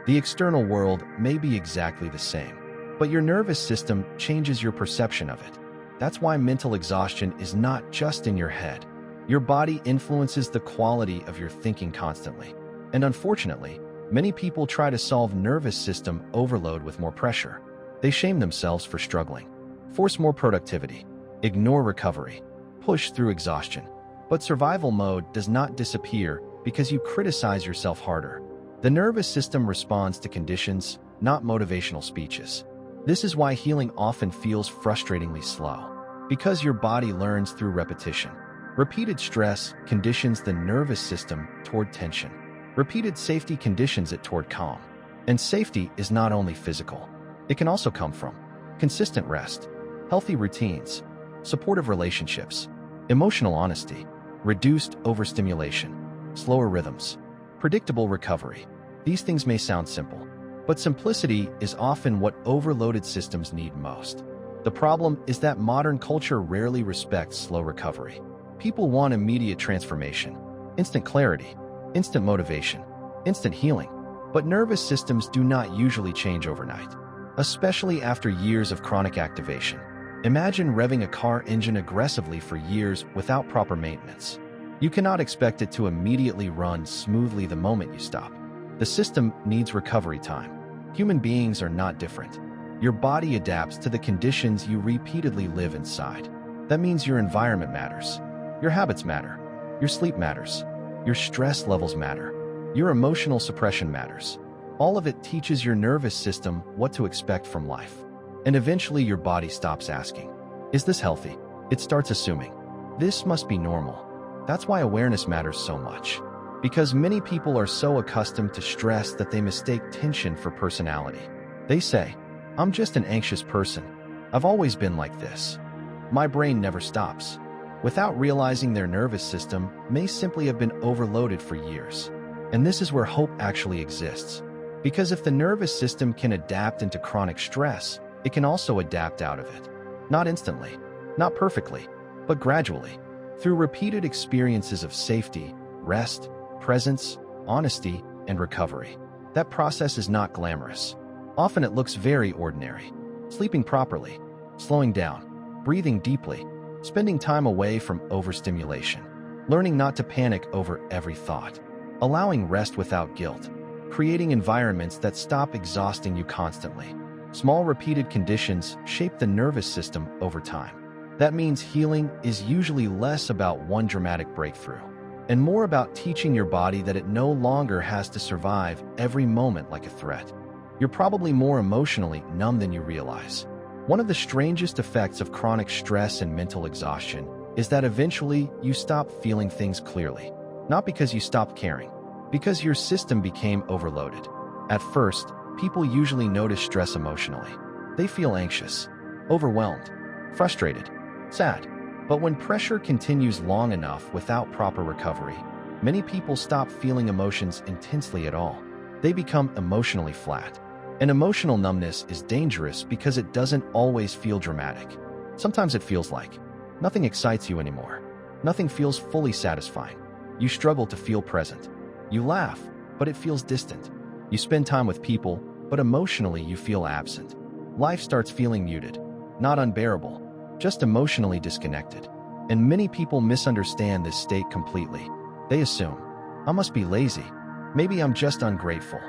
The external world may be exactly the same, but your nervous system changes your perception of it. That's why mental exhaustion is not just in your head. Your body influences the quality of your thinking constantly. And unfortunately, many people try to solve nervous system overload with more pressure. They shame themselves for struggling, force more productivity, ignore recovery, push through exhaustion. But survival mode does not disappear because you criticize yourself harder. The nervous system responds to conditions, not motivational speeches. This is why healing often feels frustratingly slow, because your body learns through repetition. Repeated stress conditions the nervous system toward tension. Repeated safety conditions it toward calm. And safety is not only physical. It can also come from consistent rest, healthy routines, supportive relationships, emotional honesty, reduced overstimulation, slower rhythms, predictable recovery. These things may sound simple, but simplicity is often what overloaded systems need most. The problem is that modern culture rarely respects slow recovery. People want immediate transformation, instant clarity, instant motivation, instant healing, but nervous systems do not usually change overnight, especially after years of chronic activation. Imagine revving a car engine aggressively for years without proper maintenance. You cannot expect it to immediately run smoothly the moment you stop. The system needs recovery time. Human beings are not different. Your body adapts to the conditions you repeatedly live inside. That means your environment matters. Your habits matter. Your sleep matters. Your stress levels matter. Your emotional suppression matters. All of it teaches your nervous system what to expect from life. And eventually your body stops asking, "Is this healthy?" It starts assuming, "This must be normal." That's why awareness matters so much. Because many people are so accustomed to stress that they mistake tension for personality. They say, "I'm just an anxious person. I've always been like this. My brain never stops," without realizing their nervous system may simply have been overloaded for years. And this is where hope actually exists. Because if the nervous system can adapt into chronic stress, it can also adapt out of it. Not instantly, not perfectly, but gradually, through repeated experiences of safety, rest, presence, honesty, and recovery. That process is not glamorous. Often it looks very ordinary. Sleeping properly, slowing down, breathing deeply, spending time away from overstimulation, learning not to panic over every thought, allowing rest without guilt, creating environments that stop exhausting you constantly. Small repeated conditions shape the nervous system over time. That means healing is usually less about one dramatic breakthrough, and more about teaching your body that it no longer has to survive every moment like a threat. You're probably more emotionally numb than you realize. One of the strangest effects of chronic stress and mental exhaustion is that eventually you stop feeling things clearly. Not because you stopped caring, because your system became overloaded. At first, people usually notice stress emotionally. They feel anxious, overwhelmed, frustrated, sad. But when pressure continues long enough without proper recovery, many people stop feeling emotions intensely at all. They become emotionally flat. And emotional numbness is dangerous because it doesn't always feel dramatic. Sometimes it feels like nothing excites you anymore. Nothing feels fully satisfying. You struggle to feel present. You laugh, but it feels distant. You spend time with people, but emotionally you feel absent. Life starts feeling muted, not unbearable, just emotionally disconnected. And many people misunderstand this state completely. They assume, "I must be lazy. Maybe I'm just ungrateful.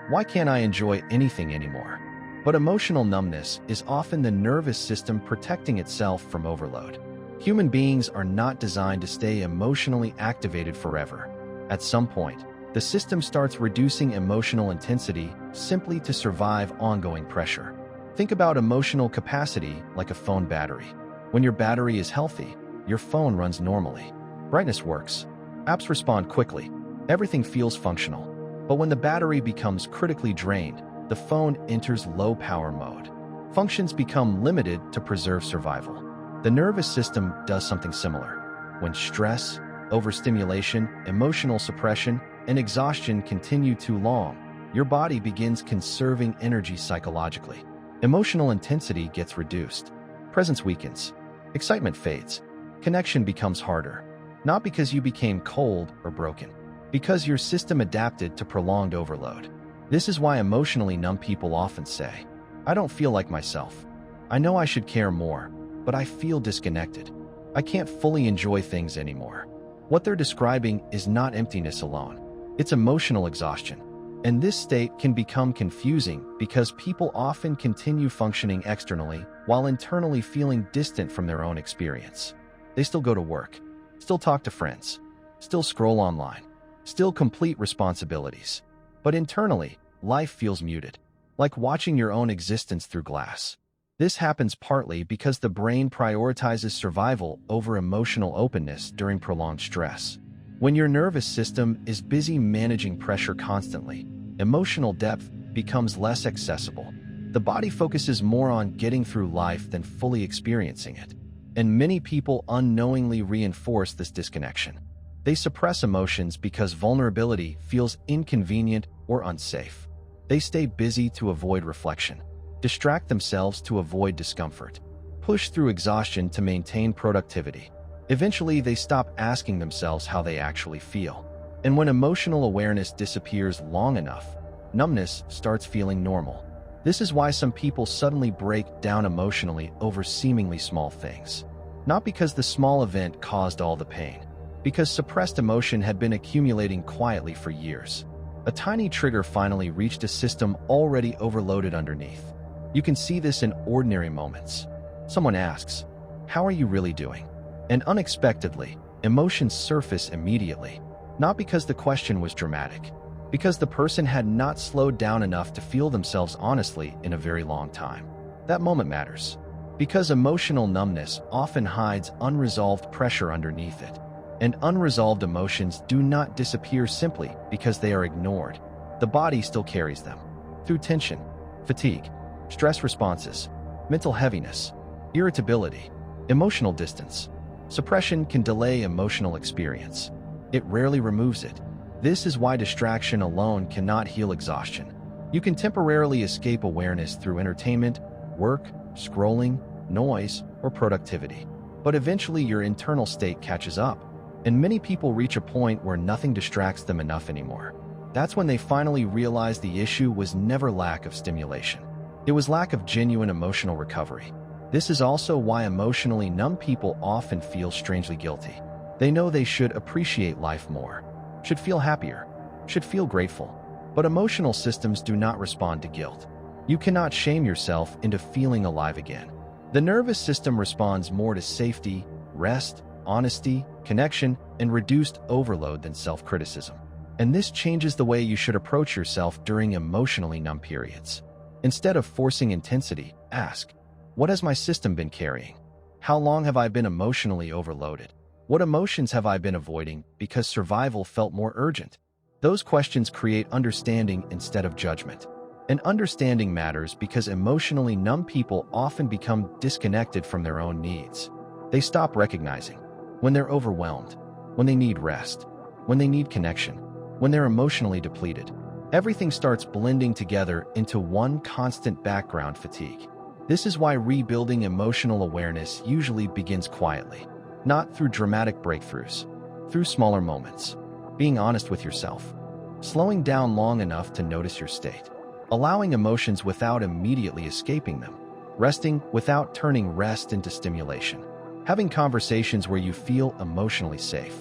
Why can't I enjoy anything anymore?" But emotional numbness is often the nervous system protecting itself from overload. Human beings are not designed to stay emotionally activated forever. At some point, the system starts reducing emotional intensity simply to survive ongoing pressure. Think about emotional capacity like a phone battery. When your battery is healthy, your phone runs normally. Brightness works. Apps respond quickly. Everything feels functional. But when the battery becomes critically drained, the phone enters low power mode. Functions become limited to preserve survival. The nervous system does something similar. When stress, overstimulation, emotional suppression, and exhaustion continue too long, your body begins conserving energy psychologically. Emotional intensity gets reduced. Presence weakens. Excitement fades. Connection becomes harder. Not because you became cold or broken, because your system adapted to prolonged overload. This is why emotionally numb people often say, "I don't feel like myself. I know I should care more, but I feel disconnected. I can't fully enjoy things anymore." What they're describing is not emptiness alone. It's emotional exhaustion. And this state can become confusing because people often continue functioning externally while internally feeling distant from their own experience. They still go to work, still talk to friends, still scroll online, still complete responsibilities. But internally, life feels muted, like watching your own existence through glass. This happens partly because the brain prioritizes survival over emotional openness during prolonged stress. When your nervous system is busy managing pressure constantly, emotional depth becomes less accessible. The body focuses more on getting through life than fully experiencing it. And many people unknowingly reinforce this disconnection. They suppress emotions because vulnerability feels inconvenient or unsafe. They stay busy to avoid reflection, distract themselves to avoid discomfort, push through exhaustion to maintain productivity. Eventually, they stop asking themselves how they actually feel. And when emotional awareness disappears long enough, numbness starts feeling normal. This is why some people suddenly break down emotionally over seemingly small things. Not because the small event caused all the pain, because suppressed emotion had been accumulating quietly for years. A tiny trigger finally reached a system already overloaded underneath. You can see this in ordinary moments. Someone asks, "How are you really doing?" And unexpectedly, emotions surface immediately. Not because the question was dramatic, because the person had not slowed down enough to feel themselves honestly in a very long time. That moment matters, because emotional numbness often hides unresolved pressure underneath it. And unresolved emotions do not disappear simply because they are ignored. The body still carries them. Through tension, fatigue, stress responses, mental heaviness, irritability, emotional distance. Suppression can delay emotional experience. It rarely removes it. This is why distraction alone cannot heal exhaustion. You can temporarily escape awareness through entertainment, work, scrolling, noise, or productivity. But eventually your internal state catches up, and many people reach a point where nothing distracts them enough anymore. That's when they finally realize the issue was never lack of stimulation. It was lack of genuine emotional recovery. This is also why emotionally numb people often feel strangely guilty. They know they should appreciate life more, should feel happier, should feel grateful. But emotional systems do not respond to guilt. You cannot shame yourself into feeling alive again. The nervous system responds more to safety, rest, honesty, connection, and reduced overload than self-criticism. And this changes the way you should approach yourself during emotionally numb periods. Instead of forcing intensity, ask, what has my system been carrying? How long have I been emotionally overloaded? What emotions have I been avoiding because survival felt more urgent? Those questions create understanding instead of judgment. And understanding matters because emotionally numb people often become disconnected from their own needs. They stop recognizing when they're overwhelmed, when they need rest, when they need connection, when they're emotionally depleted. Everything starts blending together into one constant background fatigue. This is why rebuilding emotional awareness usually begins quietly, not through dramatic breakthroughs, through smaller moments. Being honest with yourself, slowing down long enough to notice your state, allowing emotions without immediately escaping them, resting without turning rest into stimulation, having conversations where you feel emotionally safe.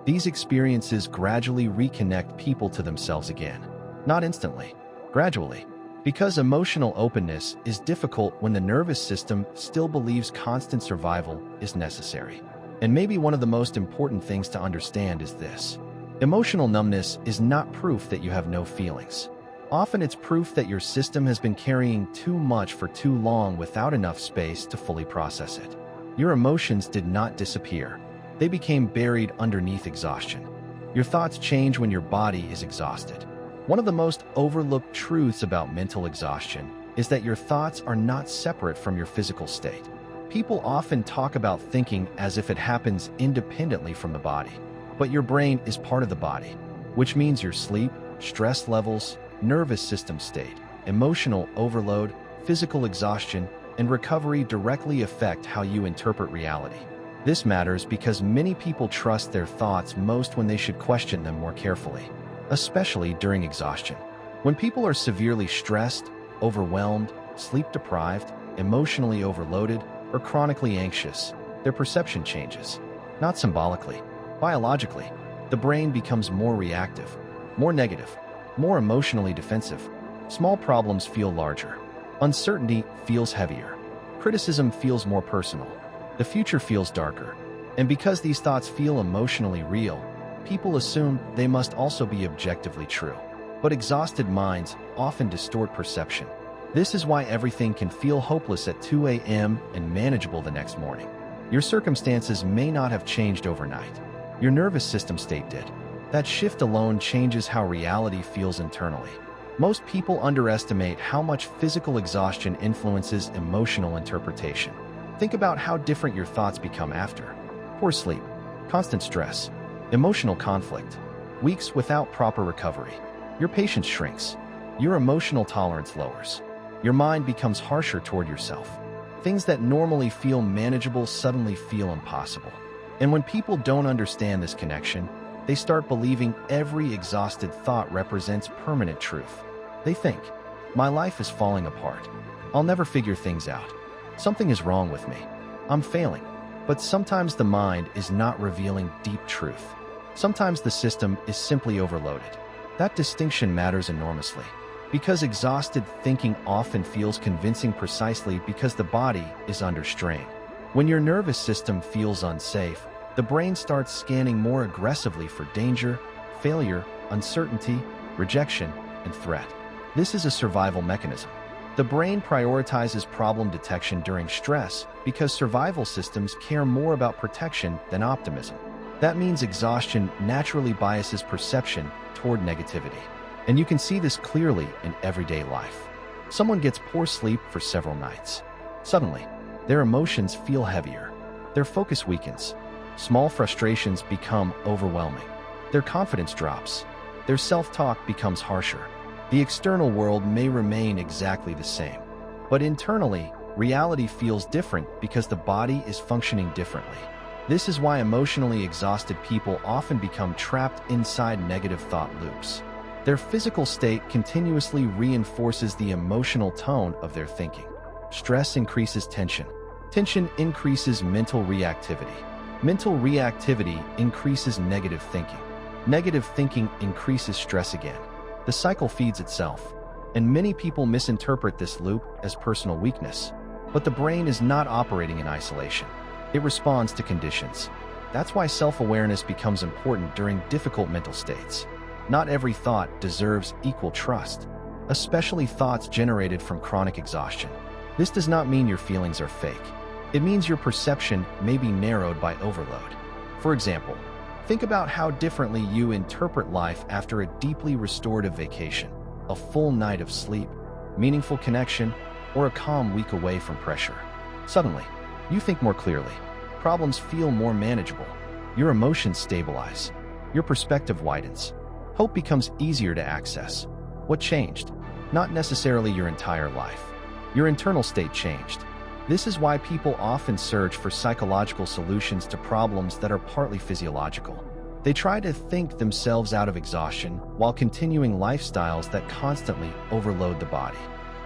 These experiences gradually reconnect people to themselves again. Not instantly, gradually. Because emotional openness is difficult when the nervous system still believes constant survival is necessary. And maybe one of the most important things to understand is this. Emotional numbness is not proof that you have no feelings. Often it's proof that your system has been carrying too much for too long without enough space to fully process it. Your emotions did not disappear. They became buried underneath exhaustion. Your thoughts change when your body is exhausted. One of the most overlooked truths about mental exhaustion is that your thoughts are not separate from your physical state. People often talk about thinking as if it happens independently from the body. But your brain is part of the body, which means your sleep, stress levels, nervous system state, emotional overload, physical exhaustion, and recovery directly affect how you interpret reality. This matters because many people trust their thoughts most when they should question them more carefully, especially during exhaustion. When people are severely stressed, overwhelmed, sleep-deprived, emotionally overloaded, or chronically anxious, their perception changes. Not symbolically, biologically, the brain becomes more reactive, more negative, more emotionally defensive. Small problems feel larger. Uncertainty feels heavier. Criticism feels more personal. The future feels darker. And because these thoughts feel emotionally real, people assume they must also be objectively true. But exhausted minds often distort perception. This is why everything can feel hopeless at 2 a.m. and manageable the next morning. Your circumstances may not have changed overnight. Your nervous system state did. That shift alone changes how reality feels internally. Most people underestimate how much physical exhaustion influences emotional interpretation. Think about how different your thoughts become after. Poor sleep, constant stress, emotional conflict, weeks without proper recovery. Your patience shrinks. Your emotional tolerance lowers. Your mind becomes harsher toward yourself. Things that normally feel manageable suddenly feel impossible. And when people don't understand this connection, they start believing every exhausted thought represents permanent truth. They think, my life is falling apart. I'll never figure things out. Something is wrong with me. I'm failing. But sometimes the mind is not revealing deep truth. Sometimes the system is simply overloaded. That distinction matters enormously. Because exhausted thinking often feels convincing precisely because the body is under strain. When your nervous system feels unsafe, the brain starts scanning more aggressively for danger, failure, uncertainty, rejection, and threat. This is a survival mechanism. The brain prioritizes problem detection during stress because survival systems care more about protection than optimism. That means exhaustion naturally biases perception toward negativity. And you can see this clearly in everyday life. Someone gets poor sleep for several nights. Suddenly, their emotions feel heavier. Their focus weakens. Small frustrations become overwhelming. Their confidence drops. Their self-talk becomes harsher. The external world may remain exactly the same. But internally, reality feels different because the body is functioning differently. This is why emotionally exhausted people often become trapped inside negative thought loops. Their physical state continuously reinforces the emotional tone of their thinking. Stress increases tension. Tension increases mental reactivity. Mental reactivity increases negative thinking. Negative thinking increases stress again. The cycle feeds itself. And many people misinterpret this loop as personal weakness. But the brain is not operating in isolation. It responds to conditions. That's why self-awareness becomes important during difficult mental states. Not every thought deserves equal trust, especially thoughts generated from chronic exhaustion. This does not mean your feelings are fake. It means your perception may be narrowed by overload. For example, think about how differently you interpret life after a deeply restorative vacation, a full night of sleep, meaningful connection, or a calm week away from pressure. Suddenly, you think more clearly. Problems feel more manageable. Your emotions stabilize. Your perspective widens. Hope becomes easier to access. What changed? Not necessarily your entire life. Your internal state changed. This is why people often search for psychological solutions to problems that are partly physiological. They try to think themselves out of exhaustion while continuing lifestyles that constantly overload the body.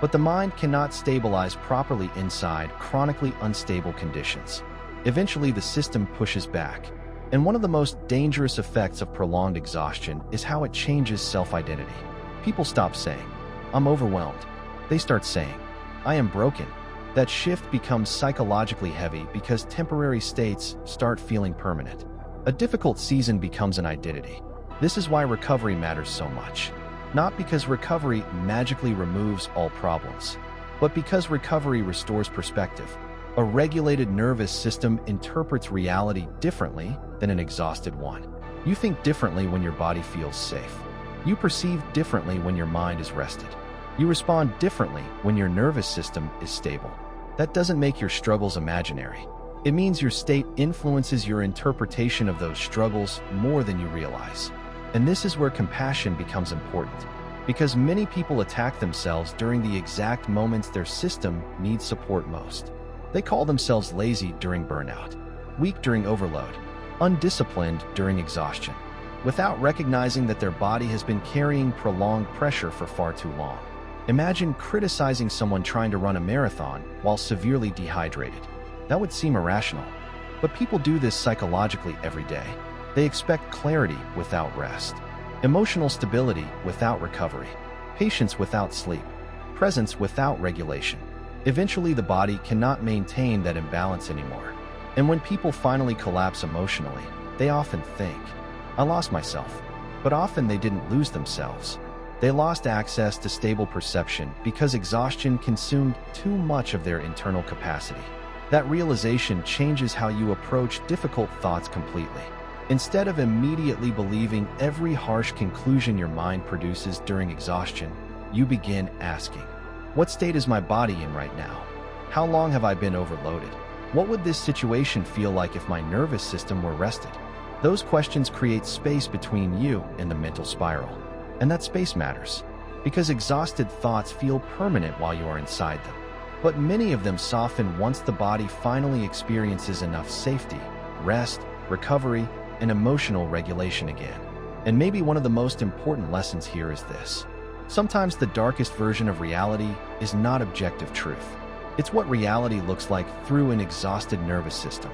But the mind cannot stabilize properly inside chronically unstable conditions. Eventually, the system pushes back. And one of the most dangerous effects of prolonged exhaustion is how it changes self-identity. People stop saying, "I'm overwhelmed." They start saying, "I am broken." That shift becomes psychologically heavy because temporary states start feeling permanent. A difficult season becomes an identity. This is why recovery matters so much. Not because recovery magically removes all problems, but because recovery restores perspective. A regulated nervous system interprets reality differently than an exhausted one. You think differently when your body feels safe. You perceive differently when your mind is rested. You respond differently when your nervous system is stable. That doesn't make your struggles imaginary. It means your state influences your interpretation of those struggles more than you realize. And this is where compassion becomes important, because many people attack themselves during the exact moments their system needs support most. They call themselves lazy during burnout, weak during overload, undisciplined during exhaustion, without recognizing that their body has been carrying prolonged pressure for far too long. Imagine criticizing someone trying to run a marathon while severely dehydrated. That would seem irrational, but people do this psychologically every day. They expect clarity without rest, emotional stability without recovery, patience without sleep, presence without regulation. Eventually, the body cannot maintain that imbalance anymore. And when people finally collapse emotionally, they often think, "I lost myself." But often they didn't lose themselves. They lost access to stable perception because exhaustion consumed too much of their internal capacity. That realization changes how you approach difficult thoughts completely. Instead of immediately believing every harsh conclusion your mind produces during exhaustion, you begin asking, what state is my body in right now? How long have I been overloaded? What would this situation feel like if my nervous system were rested? Those questions create space between you and the mental spiral. And that space matters, because exhausted thoughts feel permanent while you are inside them. But many of them soften once the body finally experiences enough safety, rest, recovery, and emotional regulation again. And maybe one of the most important lessons here is this. Sometimes the darkest version of reality is not objective truth. It's what reality looks like through an exhausted nervous system.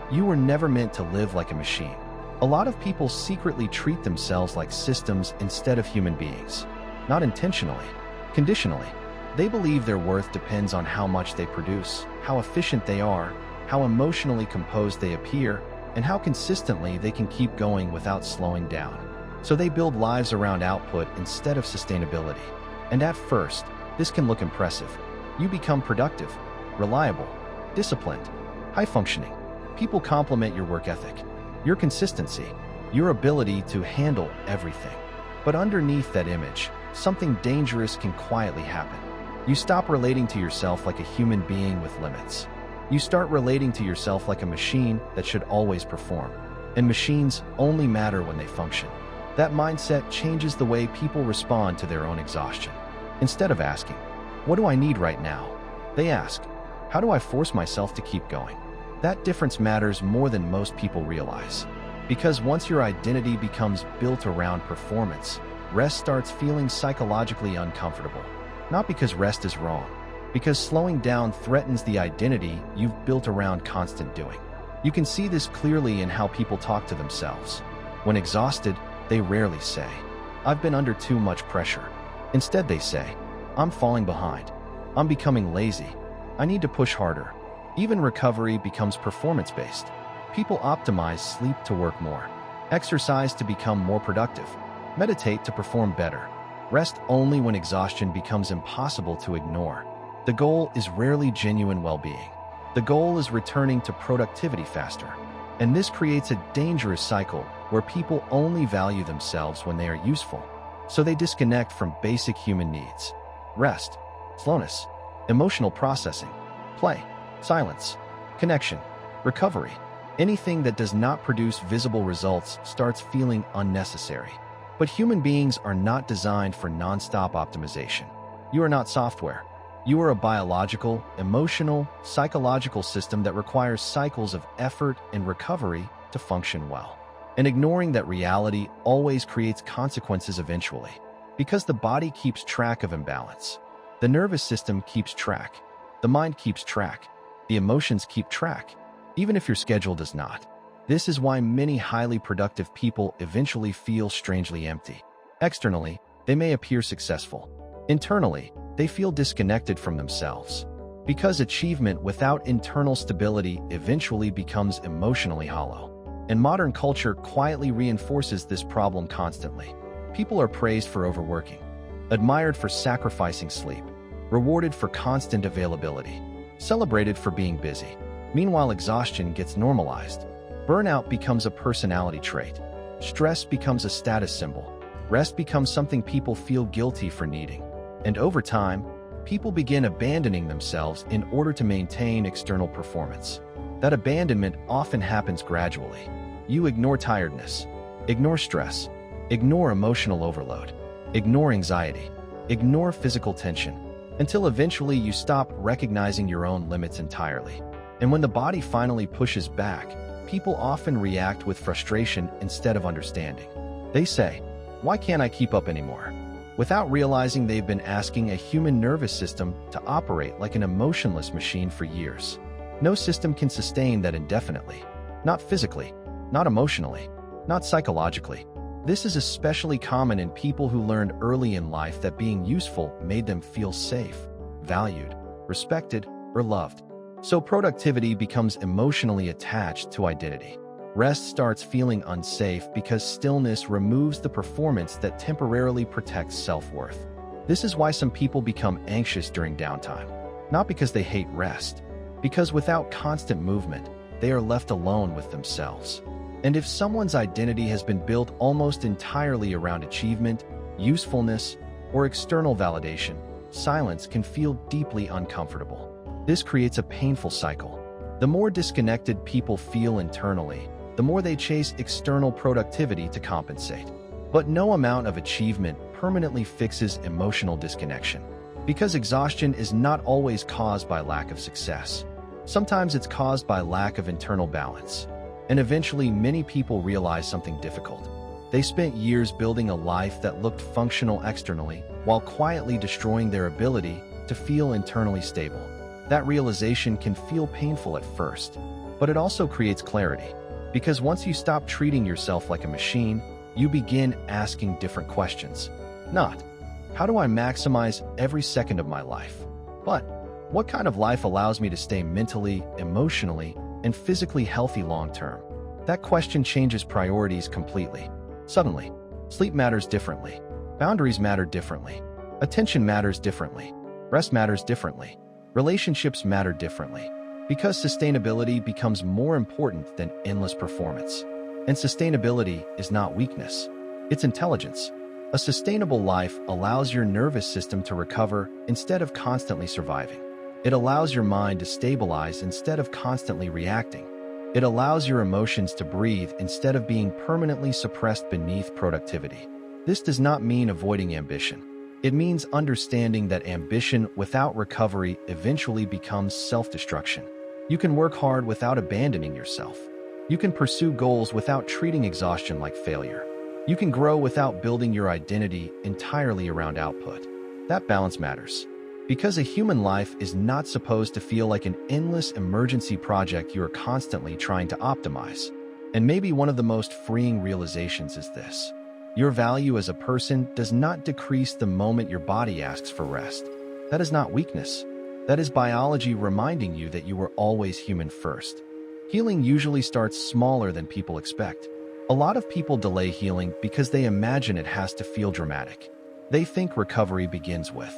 You were never meant to live like a machine. A lot of people secretly treat themselves like systems instead of human beings. Not intentionally, conditionally. They believe their worth depends on how much they produce, how efficient they are, how emotionally composed they appear, and how consistently they can keep going without slowing down. So they build lives around output instead of sustainability. And at first, this can look impressive. You become productive, reliable, disciplined, high-functioning. People compliment your work ethic, your consistency, your ability to handle everything. But underneath that image, something dangerous can quietly happen. You stop relating to yourself like a human being with limits. You start relating to yourself like a machine that should always perform. And machines only matter when they function. That mindset changes the way people respond to their own exhaustion. Instead of asking, "What do I need right now?" they ask, "How do I force myself to keep going?" That difference matters more than most people realize. Because once your identity becomes built around performance, rest starts feeling psychologically uncomfortable. Not because rest is wrong, because slowing down threatens the identity you've built around constant doing. You can see this clearly in how people talk to themselves. When exhausted, they rarely say, "I've been under too much pressure." Instead, they say, "I'm falling behind. I'm becoming lazy. I need to push harder." Even recovery becomes performance-based. People optimize sleep to work more, exercise to become more productive, meditate to perform better, rest only when exhaustion becomes impossible to ignore. The goal is rarely genuine well-being. The goal is returning to productivity faster. And this creates a dangerous cycle where people only value themselves when they are useful. So they disconnect from basic human needs: rest, slowness, emotional processing, play, silence, connection, recovery. Anything that does not produce visible results starts feeling unnecessary. But human beings are not designed for non-stop optimization. You are not software. You are a biological, emotional, psychological system that requires cycles of effort and recovery to function well. And ignoring that reality always creates consequences eventually. Because the body keeps track of imbalance. The nervous system keeps track. The mind keeps track. The emotions keep track, even if your schedule does not. This is why many highly productive people eventually feel strangely empty. Externally, they may appear successful. Internally, they feel disconnected from themselves. Because achievement without internal stability eventually becomes emotionally hollow. And modern culture quietly reinforces this problem constantly. People are praised for overworking, admired for sacrificing sleep, rewarded for constant availability, celebrated for being busy. Meanwhile, exhaustion gets normalized. Burnout becomes a personality trait. Stress becomes a status symbol. Rest becomes something people feel guilty for needing. And over time, people begin abandoning themselves in order to maintain external performance. That abandonment often happens gradually. You ignore tiredness, ignore stress, ignore emotional overload, ignore anxiety, ignore physical tension, until eventually you stop recognizing your own limits entirely. And when the body finally pushes back, people often react with frustration instead of understanding. They say, "Why can't I keep up anymore?" Without realizing they've been asking a human nervous system to operate like an emotionless machine for years. No system can sustain that indefinitely. Not physically, not emotionally, not psychologically. This is especially common in people who learned early in life that being useful made them feel safe, valued, respected, or loved. So productivity becomes emotionally attached to identity. Rest starts feeling unsafe because stillness removes the performance that temporarily protects self-worth. This is why some people become anxious during downtime. Not because they hate rest, because without constant movement, they are left alone with themselves. And if someone's identity has been built almost entirely around achievement, usefulness, or external validation, silence can feel deeply uncomfortable. This creates a painful cycle. The more disconnected people feel internally, the more they chase external productivity to compensate. But no amount of achievement permanently fixes emotional disconnection, because exhaustion is not always caused by lack of success. Sometimes it's caused by lack of internal balance. And eventually, many people realize something difficult. They spent years building a life that looked functional externally, while quietly destroying their ability to feel internally stable. That realization can feel painful at first, but it also creates clarity. Because once you stop treating yourself like a machine, you begin asking different questions. Not, how do I maximize every second of my life? But, what kind of life allows me to stay mentally, emotionally, and physically healthy long-term? That question changes priorities completely. Suddenly, sleep matters differently. Boundaries matter differently. Attention matters differently. Rest matters differently. Relationships matter differently. Because sustainability becomes more important than endless performance. And sustainability is not weakness. It's intelligence. A sustainable life allows your nervous system to recover instead of constantly surviving. It allows your mind to stabilize instead of constantly reacting. It allows your emotions to breathe instead of being permanently suppressed beneath productivity. This does not mean avoiding ambition. It means understanding that ambition without recovery eventually becomes self-destruction. You can work hard without abandoning yourself. You can pursue goals without treating exhaustion like failure. You can grow without building your identity entirely around output. That balance matters. Because a human life is not supposed to feel like an endless emergency project you are constantly trying to optimize. And maybe one of the most freeing realizations is this. Your value as a person does not decrease the moment your body asks for rest. That is not weakness. That is biology reminding you that you were always human first. Healing usually starts smaller than people expect. A lot of people delay healing because they imagine it has to feel dramatic. They think recovery begins with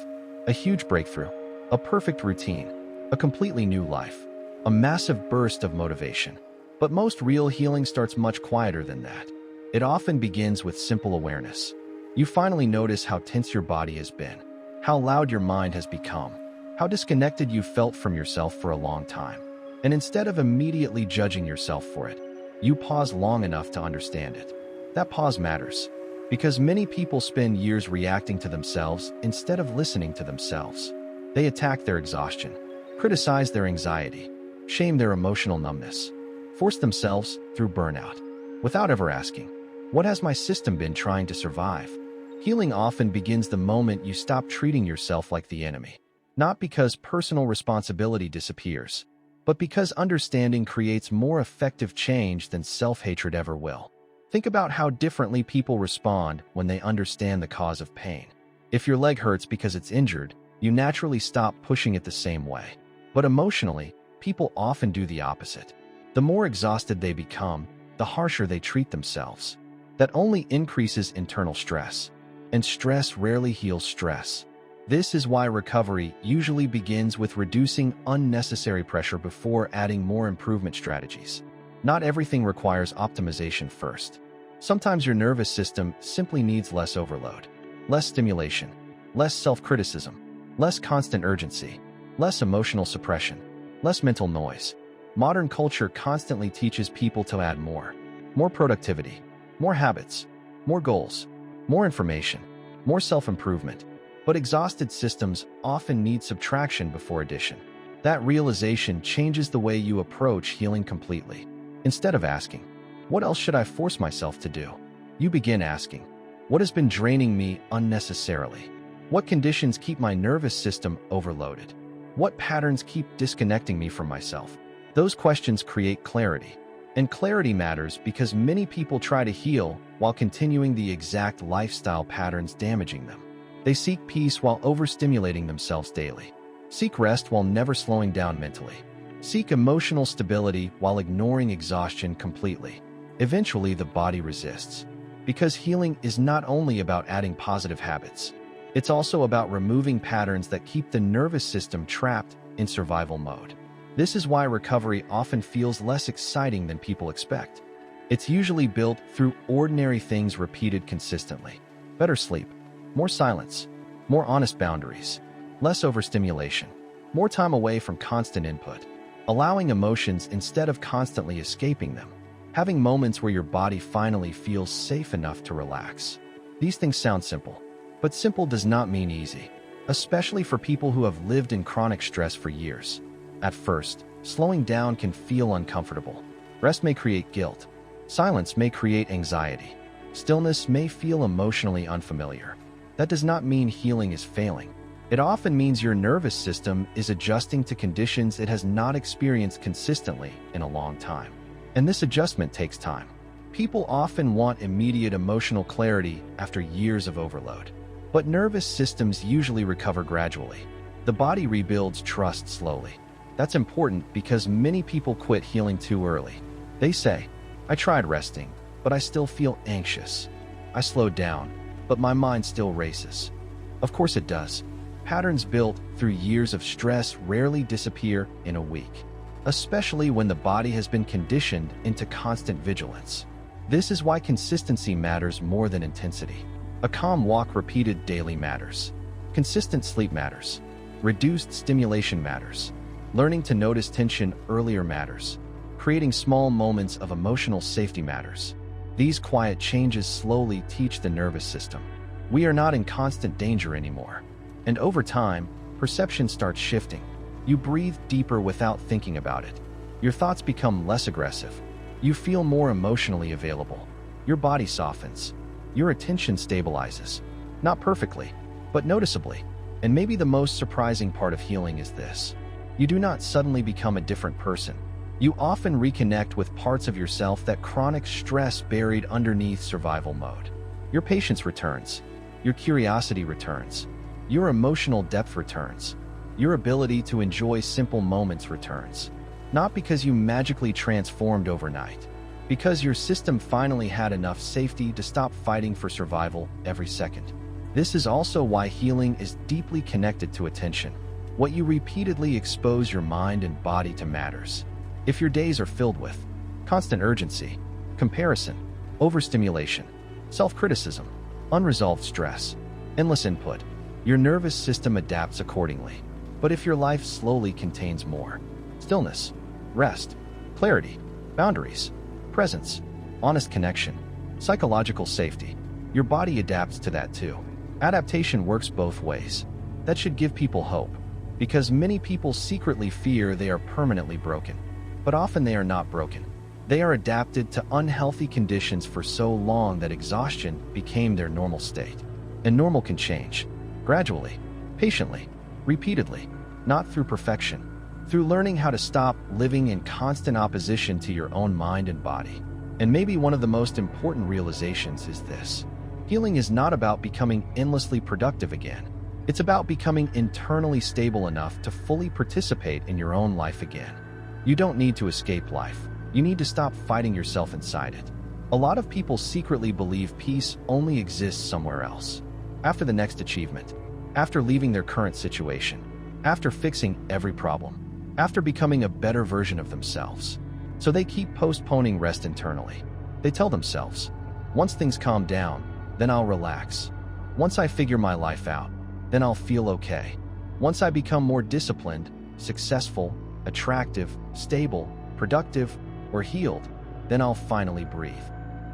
a huge breakthrough, a perfect routine, a completely new life, a massive burst of motivation. But most real healing starts much quieter than that. It often begins with simple awareness. You finally notice how tense your body has been, how loud your mind has become, how disconnected you felt from yourself for a long time. And instead of immediately judging yourself for it, you pause long enough to understand it. That pause matters, because many people spend years reacting to themselves instead of listening to themselves. They attack their exhaustion, criticize their anxiety, shame their emotional numbness, force themselves through burnout, without ever asking, what has my system been trying to survive? Healing often begins the moment you stop treating yourself like the enemy. Not because personal responsibility disappears, but because understanding creates more effective change than self-hatred ever will. Think about how differently people respond when they understand the cause of pain. If your leg hurts because it's injured, you naturally stop pushing it the same way. But emotionally, people often do the opposite. The more exhausted they become, the harsher they treat themselves. That only increases internal stress, and stress rarely heals stress. This is why recovery usually begins with reducing unnecessary pressure before adding more improvement strategies. Not everything requires optimization first. Sometimes your nervous system simply needs less overload, less stimulation, less self-criticism, less constant urgency, less emotional suppression, less mental noise. Modern culture constantly teaches people to add more productivity, more habits, more goals, more information, more self-improvement. But exhausted systems often need subtraction before addition. That realization changes the way you approach healing completely. Instead of asking, "What else should I force myself to do?" you begin asking, "What has been draining me unnecessarily? What conditions keep my nervous system overloaded? What patterns keep disconnecting me from myself?" Those questions create clarity. And clarity matters because many people try to heal while continuing the exact lifestyle patterns damaging them. They seek peace while overstimulating themselves daily. Seek rest while never slowing down mentally. Seek emotional stability while ignoring exhaustion completely. Eventually, the body resists. Because healing is not only about adding positive habits, it's also about removing patterns that keep the nervous system trapped in survival mode. This is why recovery often feels less exciting than people expect. It's usually built through ordinary things repeated consistently. Better sleep, more silence, more honest boundaries, less overstimulation, more time away from constant input, allowing emotions instead of constantly escaping them, having moments where your body finally feels safe enough to relax. These things sound simple, but simple does not mean easy, especially for people who have lived in chronic stress for years. At first, slowing down can feel uncomfortable. Rest may create guilt. Silence may create anxiety. Stillness may feel emotionally unfamiliar. That does not mean healing is failing. It often means your nervous system is adjusting to conditions it has not experienced consistently in a long time. And this adjustment takes time. People often want immediate emotional clarity after years of overload. But nervous systems usually recover gradually. The body rebuilds trust slowly. That's important because many people quit healing too early. They say, "I tried resting, but I still feel anxious. I slowed down, but my mind still races." Of course it does. Patterns built through years of stress rarely disappear in a week, especially when the body has been conditioned into constant vigilance. This is why consistency matters more than intensity. A calm walk repeated daily matters. Consistent sleep matters. Reduced stimulation matters. Learning to notice tension earlier matters. Creating small moments of emotional safety matters. These quiet changes slowly teach the nervous system. We are not in constant danger anymore. And over time, perception starts shifting. You breathe deeper without thinking about it. Your thoughts become less aggressive. You feel more emotionally available. Your body softens. Your attention stabilizes. Not perfectly, but noticeably. And maybe the most surprising part of healing is this. You do not suddenly become a different person. You often reconnect with parts of yourself that chronic stress buried underneath survival mode. Your patience returns. Your curiosity returns. Your emotional depth returns. Your ability to enjoy simple moments returns. Not because you magically transformed overnight, because your system finally had enough safety to stop fighting for survival every second. This is also why healing is deeply connected to attention. What you repeatedly expose your mind and body to matters. If your days are filled with constant urgency, comparison, overstimulation, self-criticism, unresolved stress, endless input, your nervous system adapts accordingly. But if your life slowly contains more stillness, rest, clarity, boundaries, presence, honest connection, psychological safety, your body adapts to that too. Adaptation works both ways. That should give people hope. Because many people secretly fear they are permanently broken. But often they are not broken. They are adapted to unhealthy conditions for so long that exhaustion became their normal state. And normal can change. Gradually, patiently, repeatedly, not through perfection. Through learning how to stop living in constant opposition to your own mind and body. And maybe one of the most important realizations is this. Healing is not about becoming endlessly productive again. It's about becoming internally stable enough to fully participate in your own life again. You don't need to escape life. You need to stop fighting yourself inside it. A lot of people secretly believe peace only exists somewhere else. After the next achievement, after leaving their current situation, after fixing every problem, after becoming a better version of themselves. So they keep postponing rest internally. They tell themselves, Once things calm down, then I'll relax. Once I figure my life out, then I'll feel okay. Once I become more disciplined, successful, attractive, stable, productive, or healed, then I'll finally breathe.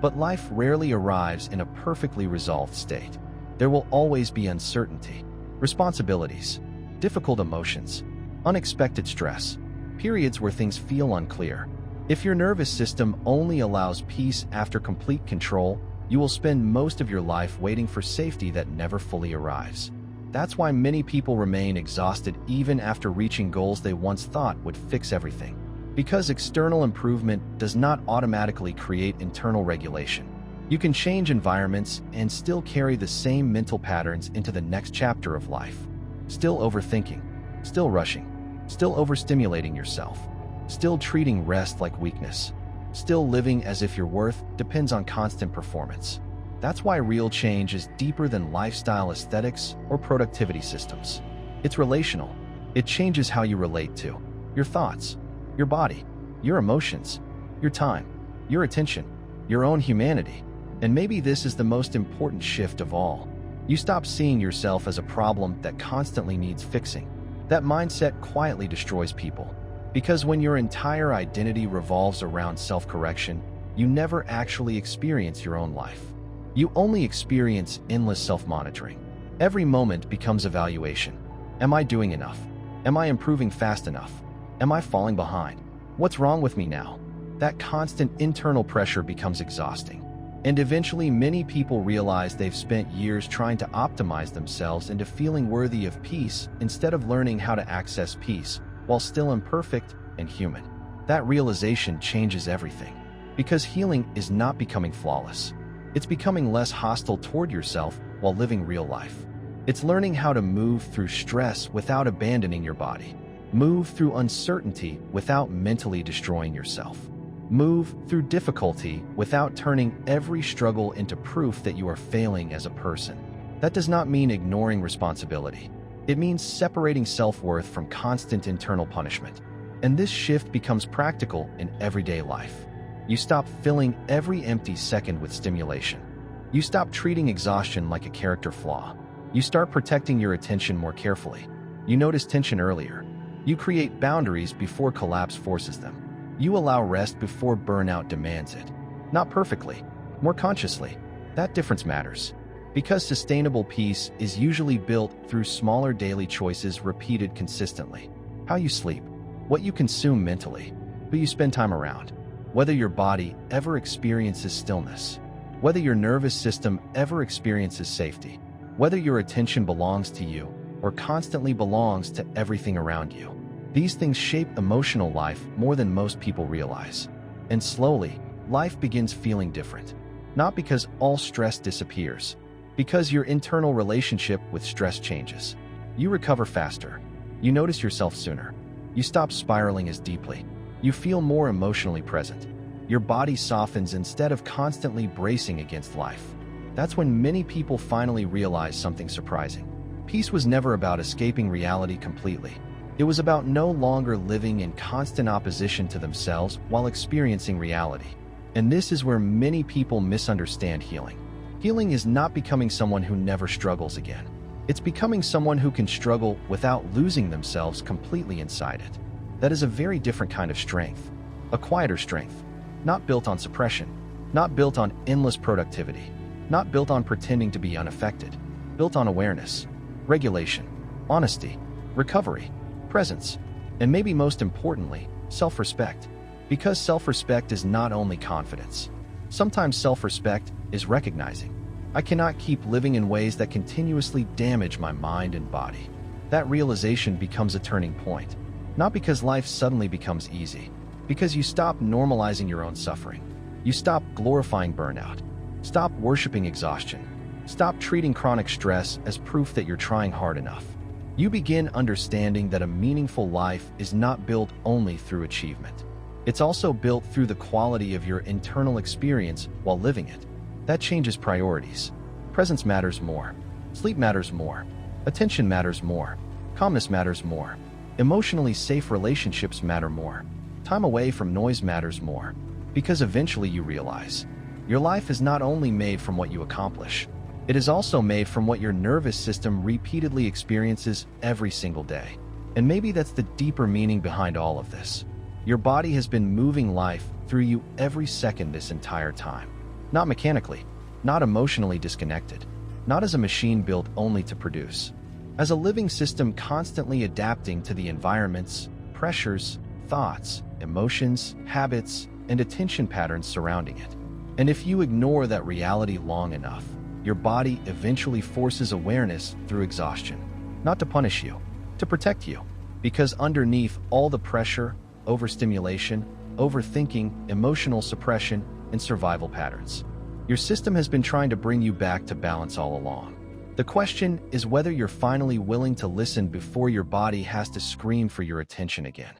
But life rarely arrives in a perfectly resolved state. There will always be uncertainty, responsibilities, difficult emotions, unexpected stress, periods where things feel unclear. If your nervous system only allows peace after complete control, you will spend most of your life waiting for safety that never fully arrives. That's why many people remain exhausted even after reaching goals they once thought would fix everything. Because external improvement does not automatically create internal regulation. You can change environments and still carry the same mental patterns into the next chapter of life. Still overthinking, still rushing, still overstimulating yourself, still treating rest like weakness, still living as if your worth depends on constant performance. That's why real change is deeper than lifestyle aesthetics or productivity systems. It's relational. It changes how you relate to your thoughts, your body, your emotions, your time, your attention, your own humanity. And maybe this is the most important shift of all. You stop seeing yourself as a problem that constantly needs fixing. That mindset quietly destroys people. Because when your entire identity revolves around self-correction, you never actually experience your own life. You only experience endless self-monitoring. Every moment becomes evaluation. Am I doing enough? Am I improving fast enough? Am I falling behind? What's wrong with me now? That constant internal pressure becomes exhausting. And eventually, many people realize they've spent years trying to optimize themselves into feeling worthy of peace instead of learning how to access peace while still imperfect and human. That realization changes everything. Because healing is not becoming flawless. It's becoming less hostile toward yourself while living real life. It's learning how to move through stress without abandoning your body. Move through uncertainty without mentally destroying yourself. Move through difficulty without turning every struggle into proof that you are failing as a person. That does not mean ignoring responsibility. It means separating self-worth from constant internal punishment. And this shift becomes practical in everyday life. You stop filling every empty second with stimulation. You stop treating exhaustion like a character flaw. You start protecting your attention more carefully. You notice tension earlier. You create boundaries before collapse forces them. You allow rest before burnout demands it. Not perfectly, more consciously. That difference matters. Because sustainable peace is usually built through smaller daily choices repeated consistently. How you sleep, what you consume mentally, who you spend time around, whether your body ever experiences stillness, whether your nervous system ever experiences safety, whether your attention belongs to you or constantly belongs to everything around you. These things shape emotional life more than most people realize. And slowly, life begins feeling different. Not because all stress disappears, because your internal relationship with stress changes. You recover faster. You notice yourself sooner. You stop spiraling as deeply. You feel more emotionally present. Your body softens instead of constantly bracing against life. That's when many people finally realize something surprising. Peace was never about escaping reality completely. It was about no longer living in constant opposition to themselves while experiencing reality. And this is where many people misunderstand healing. Healing is not becoming someone who never struggles again. It's becoming someone who can struggle without losing themselves completely inside it. That is a very different kind of strength. A quieter strength. Not built on suppression. Not built on endless productivity. Not built on pretending to be unaffected. Built on awareness, regulation, honesty, recovery, presence, and maybe most importantly, self-respect. Because self-respect is not only confidence. Sometimes self-respect is recognizing, I cannot keep living in ways that continuously damage my mind and body. That realization becomes a turning point. Not because life suddenly becomes easy, because you stop normalizing your own suffering. You stop glorifying burnout. Stop worshiping exhaustion. Stop treating chronic stress as proof that you're trying hard enough. You begin understanding that a meaningful life is not built only through achievement. It's also built through the quality of your internal experience while living it. That changes priorities. Presence matters more. Sleep matters more. Attention matters more. Calmness matters more. Emotionally safe relationships matter more. Time away from noise matters more. Because eventually you realize, Your life is not only made from what you accomplish, it is also made from what your nervous system repeatedly experiences every single day. And maybe that's the deeper meaning behind all of this. Your body has been moving life through you every second this entire time. Not mechanically, not emotionally disconnected, not as a machine built only to produce. As a living system constantly adapting to the environments, pressures, thoughts, emotions, habits, and attention patterns surrounding it. And if you ignore that reality long enough, your body eventually forces awareness through exhaustion. Not to punish you, to protect you. Because underneath all the pressure, overstimulation, overthinking, emotional suppression, and survival patterns, your system has been trying to bring you back to balance all along. The question is whether you're finally willing to listen before your body has to scream for your attention again.